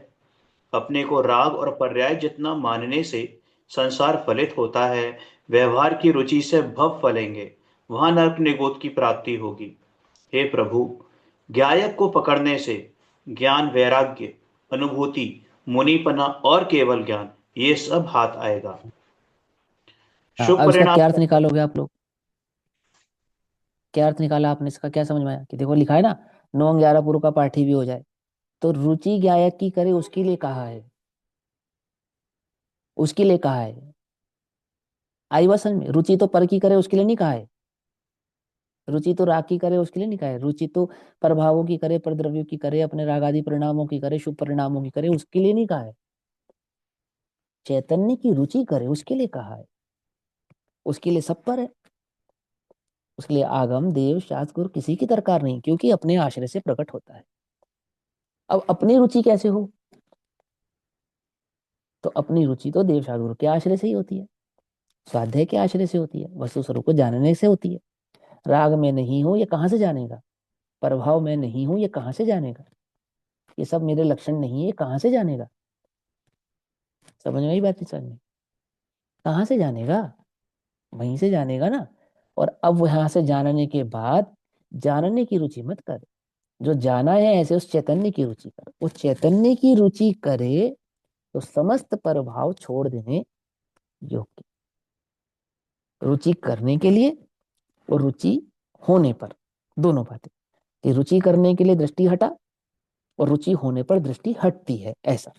अपने को राग और पर्याय जितना मानने से संसार फलित होता है, व्यवहार की रुचि से भव फलेंगे, वहां नरक निगोद की प्राप्ति होगी। हे प्रभु, ज्ञायक को पकड़ने से ज्ञान, वैराग्य, अनुभूति, मुनिपना और केवल ज्ञान, ये सब हाथ आएगा। शुभ अब इसका परिणाम। क्या अर्थ निकालोगे आप लोग? क्या अर्थ निकाला आपने इसका? क्या समझ में आया? कि देखो लिखा है ना, 9-11 पूर्व का पाठी भी हो जाए, तो रुचि ज्ञायक की करे उसके लिए कहा है, उसके लिए कहा है। आई बात समझ में? रुचि तो पर की करे उसके लिए नहीं कहा है। रुचि तो राग की करे उसके लिए नहीं कहा है। रुचि तो प्रभावों की करे, प्रद्रव्यों की करे, अपने राग आदि परिणामों की करे, शुभ परिणामों की करे, उसके लिए नहीं कहा है। चैतन्य की रुचि करे उसके लिए कहा है। उसके लिए सब पर है। उसके लिए आगम, देव, शास्त्र, गुरु किसी की दरकार नहीं, क्योंकि अपने आश्रय से प्रकट होता है। अब अपनी रुचि कैसे हो? तो अपनी रुचि तो देव, शास्त्र, गुरु के आश्रय से ही होती है, स्वाध्याय के आश्रय से होती है, वस्तु स्वरूप को जानने से होती है। राग में नहीं हो ये कहाँ से जानेगा? प्रभाव में नहीं हो ये कहाँ से जानेगा? ये सब मेरे लक्षण नहीं है, ये कहाँ से जानेगा? समझ में आई बात? नहीं समझ में? कहाँ से जानेगा? वहीं से जानेगा ना। और अब वहां से जानने के बाद जानने की रुचि मत कर, जो जाना है ऐसे उस चैतन्य की रुचि कर। वो चैतन्य की रुचि करे तो समस्त प्रभाव छोड़ देने योग्य। रुचि करने के लिए और रुचि होने पर, दोनों बातें। कि रुचि करने के लिए दृष्टि हटा और रुचि होने पर दृष्टि हटती है। ऐसा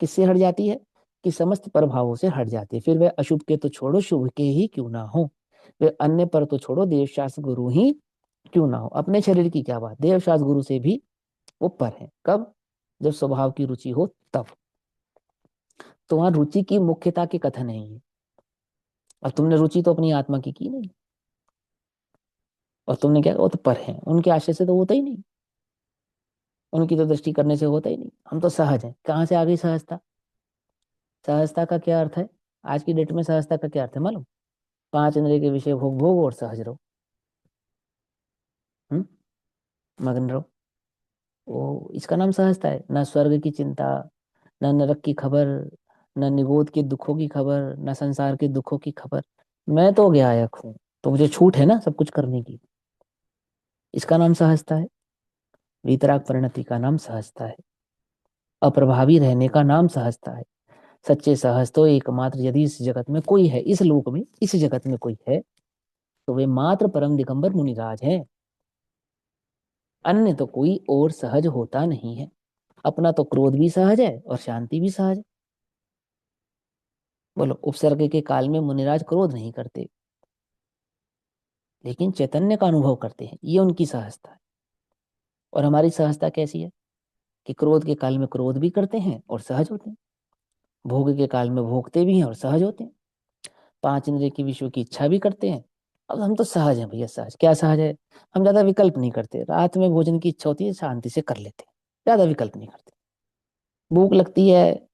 किससे हट जाती है? कि समस्त प्रभावों से हट जाती है। फिर वह अशुभ के तो छोड़ो, शुभ के ही क्यों ना हो। वे अन्य पर तो छोड़ो, देव, शास्त्र, गुरु ही क्यों ना हो। अपने शरीर की क्या बात, देव, शास्त्र, गुरु से भी वो पर है। कब? जब स्वभाव की रुचि हो तब। तो वहां रुचि की मुख्यता के कथन नहीं है। अब तुमने रुचि तो अपनी आत्मा की नहीं, और तुमने क्या, वो तो पर है, उनके आश्रय से तो होता ही नहीं, उनकी तो दृष्टि करने से होता ही नहीं। हम तो सहज हैं। कहाँ से आ गई सहजता? सहजता का क्या अर्थ है? आज की डेट में सहजता का क्या अर्थ है मालूम? 5 इंद्रिय के विषय भोग भोग और सहज रहो। हम्म, मगन रहो। वो इसका नाम सहजता है? ना स्वर्ग की चिंता, ना नरक की खबर, ना निगोद के दुखों की खबर, ना संसार के दुखों की खबर। मैं तो ज्ञायक हूं, तो मुझे छूट है ना सब कुछ करने की। इसका नाम सहजता है। वीतराग परिणति का नाम सहजता है। अप्रभावी रहने का नाम सहजता है। सच्चे सहज तो एकमात्र, यदि इस जगत में कोई है, इस लोक में, इस जगत में कोई है, तो वे मात्र परम दिगंबर मुनिराज हैं। अन्य तो कोई और सहज होता नहीं है। अपना तो क्रोध भी सहज है और शांति भी सहज है। बोलो, उपसर्ग के काल में मुनिराज क्रोध नहीं करते, लेकिन चैतन्य का अनुभव करते हैं। ये उनकी सहजता है। और हमारी सहजता कैसी है? कि क्रोध के काल में क्रोध भी करते हैं और सहज होते हैं, भोग के काल में भोगते भी हैं और सहज होते हैं, 5 इंद्रिय की विषयों की इच्छा भी करते हैं। अब हम तो सहज हैं भैया। सहज क्या सहज है? हम ज्यादा विकल्प नहीं करते। रात में भोजन की इच्छा होती है, शांति से कर लेते हैं, ज्यादा विकल्प नहीं करते। भूख लगती है,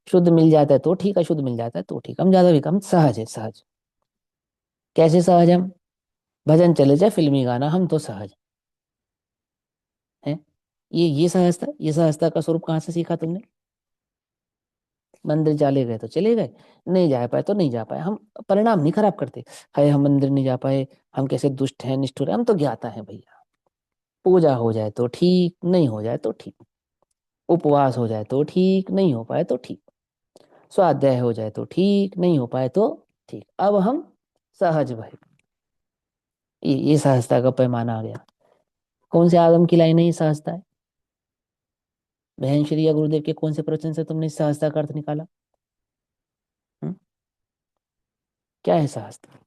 शुद्ध मिल जाता है तो ठीक है, शुद्ध मिल जाता है तो ठीक। हम ज्यादा विकल्प, हम सहज है। सहज कैसे सहज हम? भजन चले जाए, फिल्मी गाना, हम तो सहज हैं। ये सहजता का स्वरूप कहाँ से सीखा तुमने? मंदिर चले गए तो चले गए, नहीं जा पाए तो नहीं जा पाए। हम परिणाम नहीं खराब करते। हाय हम मंदिर नहीं जा पाए, हम कैसे दुष्ट हैं, निष्ठुर हैं। हम तो ज्ञाता हैं भैया। पूजा हो जाए तो ठीक, नहीं हो जाए तो ठीक। उपवास हो जाए तो ठीक, नहीं हो पाए तो ठीक। स्वाध्याय हो जाए तो ठीक, नहीं हो पाए तो ठीक। अब हम सहज भाई। ये सहजता का पैमाना आ गया। कौन से आगम की लाइन है ये सहजता है? बहन श्री या गुरुदेव के कौन से प्रवचन से तुमने इस सहजता का अर्थ निकाला? हम्म? क्या है सहजता?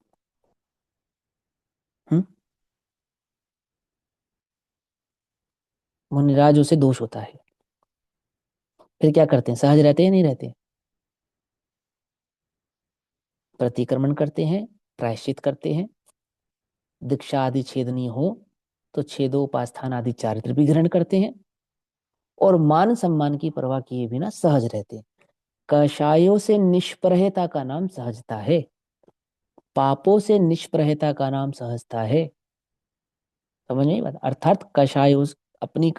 मुनिराज उसे दोष होता है, फिर क्या करते हैं? सहज रहते हैं नहीं रहते? प्रतिक्रमण करते हैं, प्रायश्चित करते हैं, दीक्षा आदि छेदनी हो तो छेदोपास्थान आदि चारित्र भी ग्रहण करते हैं, और मान सम्मान की परवाह किए बिना सहज रहते हैं। कषायों से निष्प्रहता का नाम सहजता है, पापों से निष्प्रहता का नाम सहजता है। समझ नहीं बात? अर्थात कषायों, अपनी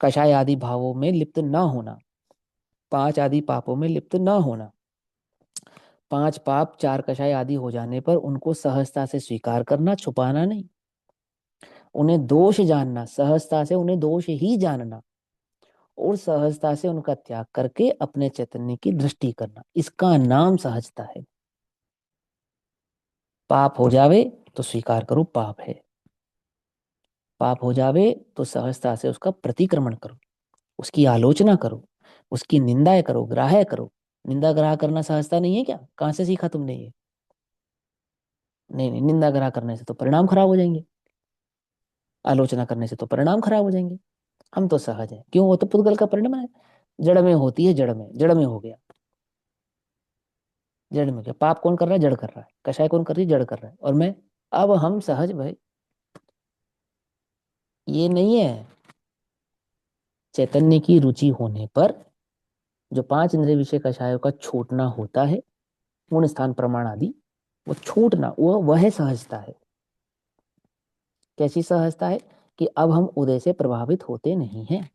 कषाय आदि भावों में लिप्त ना होना, पांच आदि पापों में लिप्त ना होना। पांच पाप चार कषाय आदि हो जाने पर उनको सहजता से स्वीकार करना, छुपाना नहीं। उन्हें दोष जानना, सहजता से उन्हें दोष ही जानना, और सहजता से उनका त्याग करके अपने चैतन्य की दृष्टि करना, इसका नाम सहजता है। पाप हो जावे तो स्वीकार करो पाप है, पाप हो जावे तो सहजता से उसका प्रतिक्रमण करो, उसकी आलोचना करो, उसकी निंदा करो, ग्राह्य करो। निंदा ग्राह्य करना सहजता नहीं है क्या? कहां से सीखा तुमने ये? नहीं नहीं, निंदा ग्राह्य करने से तो परिणाम खराब हो जाएंगे, आलोचना करने से तो परिणाम खराब हो जाएंगे। हम तो सहज है, क्यों? वो तो पुद्गल का परिणाम है, जड़ में होती है, जड़ में हो गया, जड़ में क्या? पाप कौन कर रहा है? जड़ कर रहा है। कषाय कौन कर रही है? जड़ कर रहा है। और मैं, अब हम सहज भाई, ये नहीं है। चैतन्य की रुचि होने पर जो पांच इंद्रिय विषय कषायों का छूटना होता है, पूर्ण स्थान प्रमाण आदि, वो छूटना, वो वह सहजता है। कैसी सहजता है? कि अब हम उदय से प्रभावित होते नहीं हैं,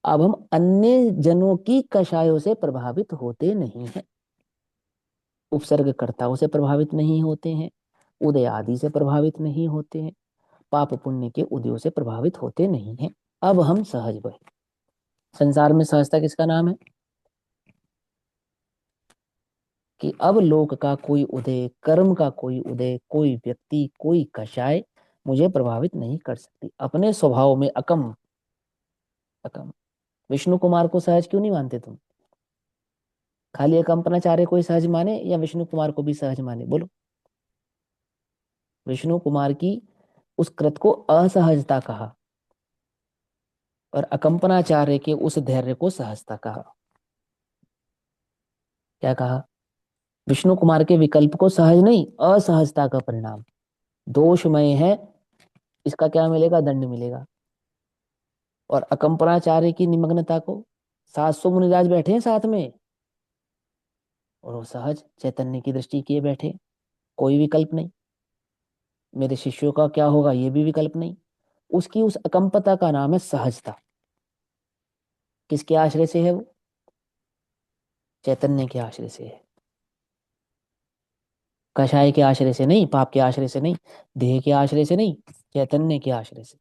अब हम अन्य जनों की कषायों से प्रभावित होते नहीं हैं, उपसर्गकर्ताओं से प्रभावित नहीं होते हैं, उदय आदि से प्रभावित नहीं होते हैं, पाप पुण्य के उदयों से प्रभावित होते नहीं हैं। अब हम सहज भय। संसार में सहजता किसका नाम है? कि अब लोक का कोई उदय, कर्म का कोई उदय, कोई व्यक्ति, कोई कषाय मुझे प्रभावित नहीं कर सकती, अपने स्वभाव में अकम। अकम विष्णु कुमार को सहज क्यों नहीं मानते तुम? खाली अकम्पनाचार्य को ही सहज माने या विष्णु कुमार को भी सहज माने? बोलो। विष्णु कुमार की उस कृत को असहजता कहा, और अकम्पनाचार्य के उस धैर्य को सहजता कहा। क्या कहा? विष्णु कुमार के विकल्प को सहज नहीं, असहजता का परिणाम, दोषमय है, इसका क्या मिलेगा? दंड मिलेगा। और अकम्पनाचार्य की निमग्नता को, 700 मुनिराज बैठे हैं साथ में, और वो सहज चैतन्य की दृष्टि किए बैठे, कोई विकल्प नहीं। मेरे शिष्यों का क्या होगा, ये भी विकल्प नहीं। उसकी उस अकम्पता का नाम है सहजता। किसके आश्रय से है वो? चैतन्य के आश्रय से है, कषाय के आश्रय से नहीं, पाप के आश्रय से नहीं, देह के आश्रय से नहीं, चैतन्य के आश्रय से।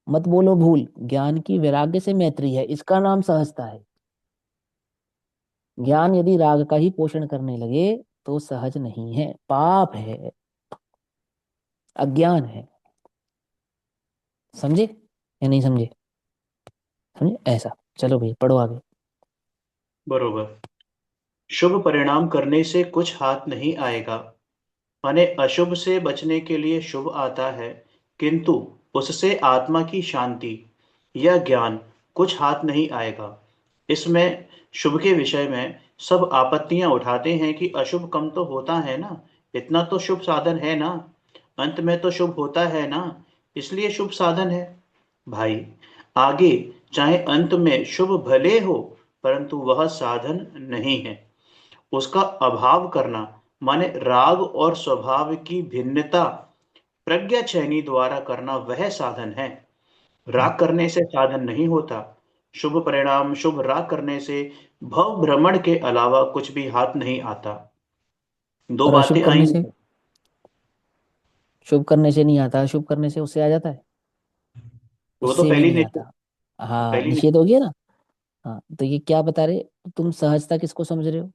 मत बोलो भूल, ज्ञान की वैराग्य से मैत्री है, इसका नाम सहजता है। ज्ञान यदि राग का ही पोषण करने लगे तो सहज नहीं है, पाप है, अज्ञान है। समझे या नहीं समझे? समझे? ऐसा। चलो भैया पढ़ो आगे। बरोबर। शुभ परिणाम करने से कुछ हाथ नहीं आएगा, माने अशुभ से बचने के लिए शुभ आता है, किंतु उससे आत्मा की शांति या ज्ञान कुछ हाथ नहीं आएगा। इसमें शुभ के विषय में सब आपत्तियां उठाते हैं कि अशुभ कम तो होता है ना, इतना तो शुभ साधन है ना, अंत में तो शुभ होता है ना, इसलिए शुभ साधन है। भाई, आगे चाहे अंत में शुभ भले हो, परंतु वह साधन नहीं है। उसका अभाव करना माने राग और स्वभाव की भिन्नता प्रज्ञा चैनी द्वारा करना वह साधन है। राग करने से साधन नहीं होता। शुभ परिणाम, शुभ राग करने से भव भ्रमण के अलावा कुछ भी हाथ नहीं आता। दो और अशुभ बातें करने आई। से? शुभ करने से नहीं आता, अशुभ करने से उससे आ जाता है? वो तो उससे भी पहली नहीं निश्चित, आता। हाँ, पहली निषेध हो गया ना। हाँ, तो ये क्या बता रहे? तुम सहजता किसको समझ रहे हो?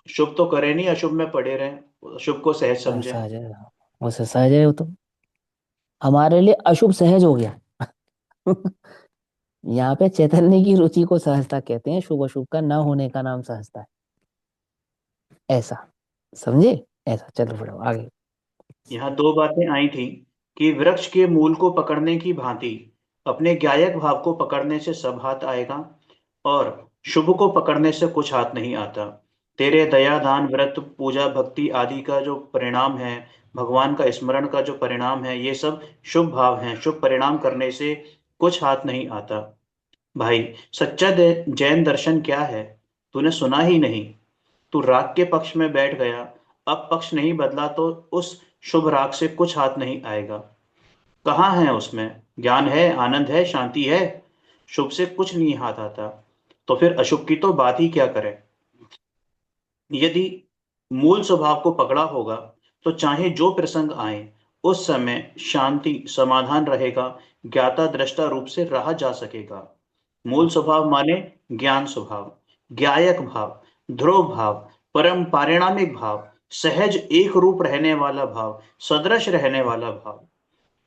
शुभ तो करे नहीं, अशुभ में पड़े रहे, शुभ को सहज हाँ, समझे। सहज है, वो सहज है वो तो। हमारे लिए अशुभ सहज हो गया। यहाँ पे चैतन्य की रुचि को सहजता कहते हैं, शुभ अशुभ का ना होने का नाम सहजता है, ऐसा समझे। ऐसा, चलो बढ़ो आगे। यहाँ दो बातें आई थी कि वृक्ष के मूल को पकड़ने की भांति अपने ज्ञायक भाव को पकड़ने से सब हाथ आएगा, और शुभ को पकड़ने से कुछ हाथ नहीं आता। तेरे दया दान व्रत पूजा भक्ति आदि का जो परिणाम है, भगवान का स्मरण का जो परिणाम है, ये सब शुभ भाव हैं। शुभ परिणाम करने से कुछ हाथ नहीं आता। भाई, सच्चा जैन दर्शन क्या है? तूने सुना ही नहीं। तू राग के पक्ष में बैठ गया, अब पक्ष नहीं बदला तो उस शुभ राग से कुछ हाथ नहीं आएगा। कहाँ है उसमें? ज्ञान है, आनंद है, शांति है। शुभ से कुछ नहीं हाथ आता, तो फिर अशुभ की तो बात ही क्या करें। यदि मूल स्वभाव को पकड़ा होगा तो चाहे जो प्रसंग आए उस समय शांति समाधान रहेगा, ज्ञाता दृष्टा रूप से रहा जा सकेगा। मूल स्वभाव माने ज्ञान स्वभाव, ज्ञायक भाव, ध्रुव भाव, परम पारिणामिक भाव, सहज एक रूप रहने वाला भाव, सदृश रहने वाला भाव।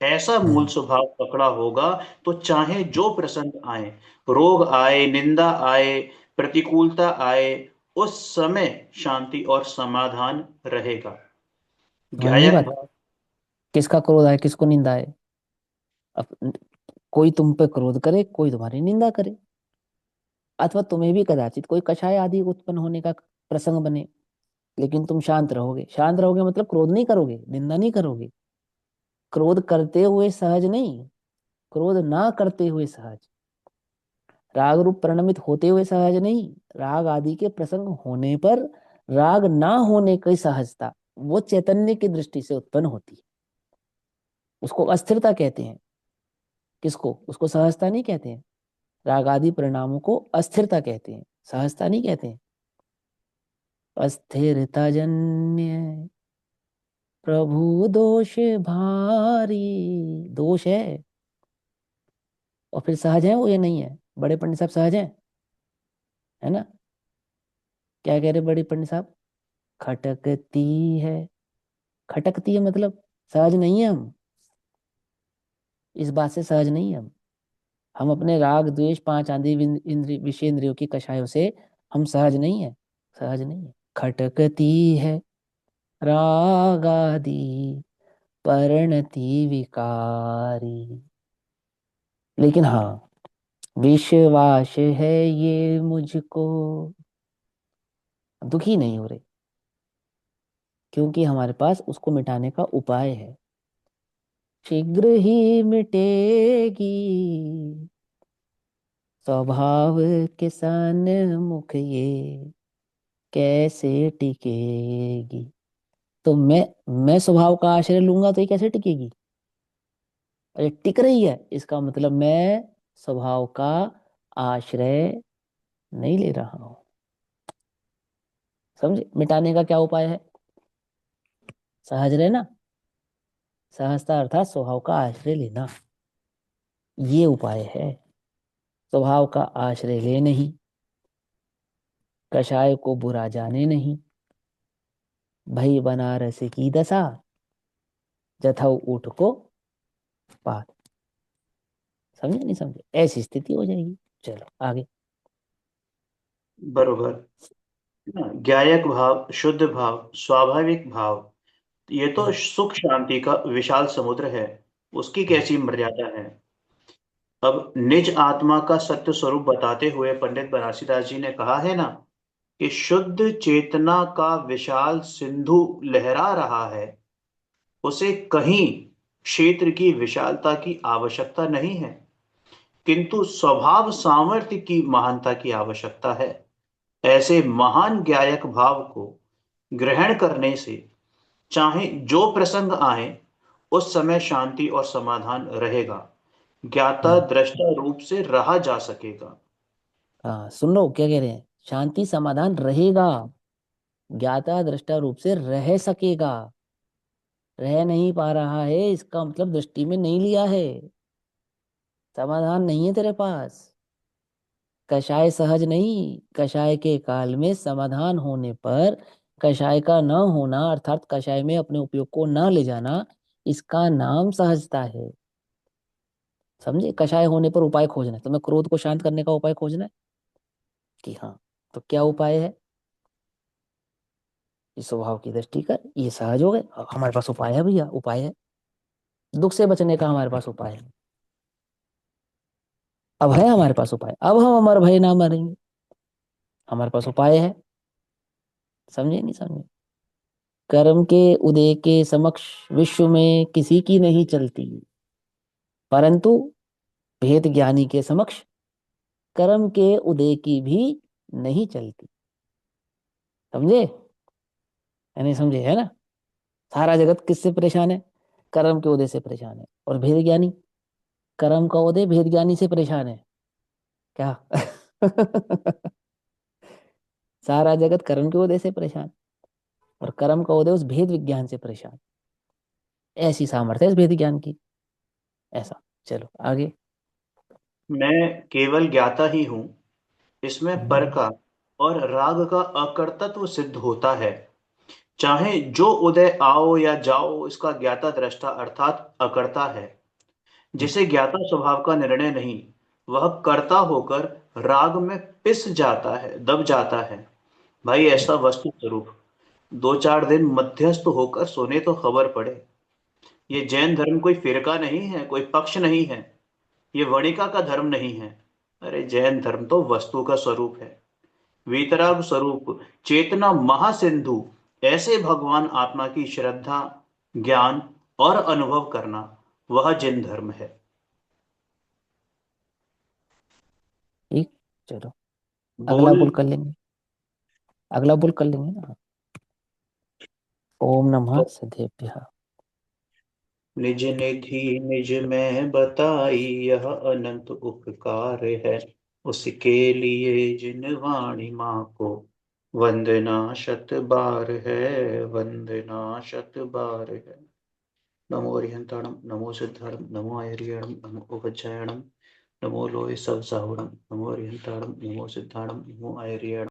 ऐसा मूल स्वभाव पकड़ा होगा तो चाहे जो प्रसंग आए, रोग आए, निंदा आए, प्रतिकूलता आए, उस समय शांति और समाधान रहेगा। समझ नहीं ज्ञायक बात, भाव। किसका क्रोध आए, किसको निंदा आए। अब कोई तुम पे क्रोध करे, कोई तुम्हारी निंदा करे, अथवा तुम्हें भी कदाचित कोई कषाय आदि उत्पन्न होने का प्रसंग बने, लेकिन तुम शांत रहोगे। शांत रहोगे मतलब क्रोध नहीं करोगे, निंदा नहीं करोगे। क्रोध करते हुए सहज नहीं, क्रोध ना करते हुए सहज। राग रूप परिणमित होते हुए सहज नहीं, राग आदि के प्रसंग होने पर राग ना होने की सहजता, वो चैतन्य की दृष्टि से उत्पन्न होती है। उसको अस्थिरता कहते हैं। किसको? उसको सहजता नहीं कहते हैं। राग आदि परिणामों को अस्थिरता कहते हैं, सहजता नहीं कहते हैं। अस्थिरता जन्य प्रभु दोष भारी, दोष है। और फिर सहज है वो या नहीं है? बड़े पंडित साहब सहज हैं, है ना? क्या कह रहे बड़े पंडित साहब? खटकती है, खटकती है मतलब सहज नहीं है हम। इस बात से सहज नहीं है हम अपने राग द्वेष पांच आदि इंद्रिय विषय इंद्रियों की कषायों से हम सहज नहीं है, सहज नहीं है। खटकती है राग आदि परिणति विकारी, लेकिन हाँ, विश्वास है ये मुझको, दुखी नहीं हो रहे, क्योंकि हमारे पास उसको मिटाने का उपाय है। शीघ्र ही मिटेगी स्वभाव के सन्मुख ये, कैसे टिकेगी। तो मैं स्वभाव का आश्रय लूंगा तो ये कैसे टिकेगी? अरे टिक रही है, इसका मतलब मैं स्वभाव का आश्रय नहीं ले रहा हूं। समझे? मिटाने का क्या उपाय है? सहज रहना, सहजता अर्थात स्वभाव का आश्रय लेना, ये उपाय है। स्वभाव का आश्रय ले नहीं, कषाय को बुरा जाने नहीं, भई बनारस की दशा, जथौ ऊठ को पात। समझे नहीं समझे? ऐसी स्थिति हो जाएगी। चलो आगे। बरोबर। ज्ञायक भाव, शुद्ध भाव, स्वाभाविक भाव, ये तो सुख शांति का विशाल समुद्र है। उसकी कैसी मर्यादा है? अब निज आत्मा का सत्य स्वरूप बताते हुए पंडित बनारसीदास जी ने कहा है ना कि शुद्ध चेतना का विशाल सिंधु लहरा रहा है, उसे कहीं क्षेत्र की विशालता की आवश्यकता नहीं है, किंतु स्वभाव सामर्थ्य की महानता की आवश्यकता है। ऐसे महान ज्ञायक भाव को ग्रहण करने से चाहे जो प्रसंग आए उस समय शांति और समाधान रहेगा, ज्ञाता दृष्टा रूप से रहा जा सकेगा। हाँ, सुन लो क्या कह रहे हैं। शांति समाधान रहेगा, ज्ञाता दृष्टा रूप से रह सकेगा। रह नहीं पा रहा है इसका मतलब दृष्टि में नहीं लिया है, समाधान नहीं है तेरे पास। कषाय सहज नहीं, कषाय के काल में समाधान होने पर कषाय का न होना अर्थात कषाय में अपने उपयोग को न ले जाना, इसका नाम सहजता है। समझे? कषाय होने पर उपाय खोजना है, तुम्हें क्रोध को शांत करने का उपाय खोजना है कि हाँ, तो क्या उपाय है? इस स्वभाव की दृष्टि कर, ये सहज हो गए, हमारे पास उपाय है भैया, उपाय है। दुख से बचने का हमारे पास उपाय है, अब है हमारे पास उपाय, अब हम अमर भय ना मरेंगे, हमारे पास उपाय है। समझे नहीं समझे? कर्म के उदय के समक्ष विश्व में किसी की नहीं चलती, परंतु भेद ज्ञानी के समक्ष कर्म के उदय की भी नहीं चलती। समझे या नहीं समझे? है ना? सारा जगत किससे परेशान है? कर्म के उदय से परेशान है। और भेद ज्ञानी, कर्म का उदय भेद ज्ञानी से परेशान है क्या? सारा जगत कर्म के उदय से परेशान और कर्म का उदय उस भेद विज्ञान से परेशान। ऐसी सामर्थ्य है इस भेद ज्ञान की। ऐसा, चलो आगे। मैं केवल ज्ञाता ही हूँ, इसमें पर का और राग का अकर्तत्व सिद्ध होता है। चाहे जो उदय आओ या जाओ, इसका ज्ञाता दृष्टा अर्थात अकर्ता है। जिसे ज्ञाता स्वभाव का निर्णय नहीं, वह कर्ता होकर राग में पिस जाता है, दब जाता है। भाई ऐसा वस्तु स्वरूप 2-4 दिन मध्यस्थ होकर सोने तो खबर पड़े। ये जैन धर्म कोई फिरका नहीं है, कोई पक्ष नहीं है, ये वणिका का धर्म नहीं है। अरे जैन धर्म तो वस्तु का स्वरूप है, वीतराग स्वरूप, चेतना महासिंधु। ऐसे भगवान आत्मा की श्रद्धा, ज्ञान और अनुभव करना, वह जैन धर्म है। ठीक, चलो अगला बोल बुल कर लेंगे, अगला बुल कर लेंगे ना। ओम नमः सदेभ्यः। निज निधि निज में बताई, यह अनंत उपकार है। उसके लिए जिन वाणी माँ को वंदना शत बार है, वंदना शत बार है। नमो अरिहंताणम, नमो सिद्धाणम, नमो आयर्यणम, नमो उपज्जायणम, नमो लोय सब साहुणम, नमो अरिहंताणम, नमो सिद्धाणम, नमो आयर्यणम।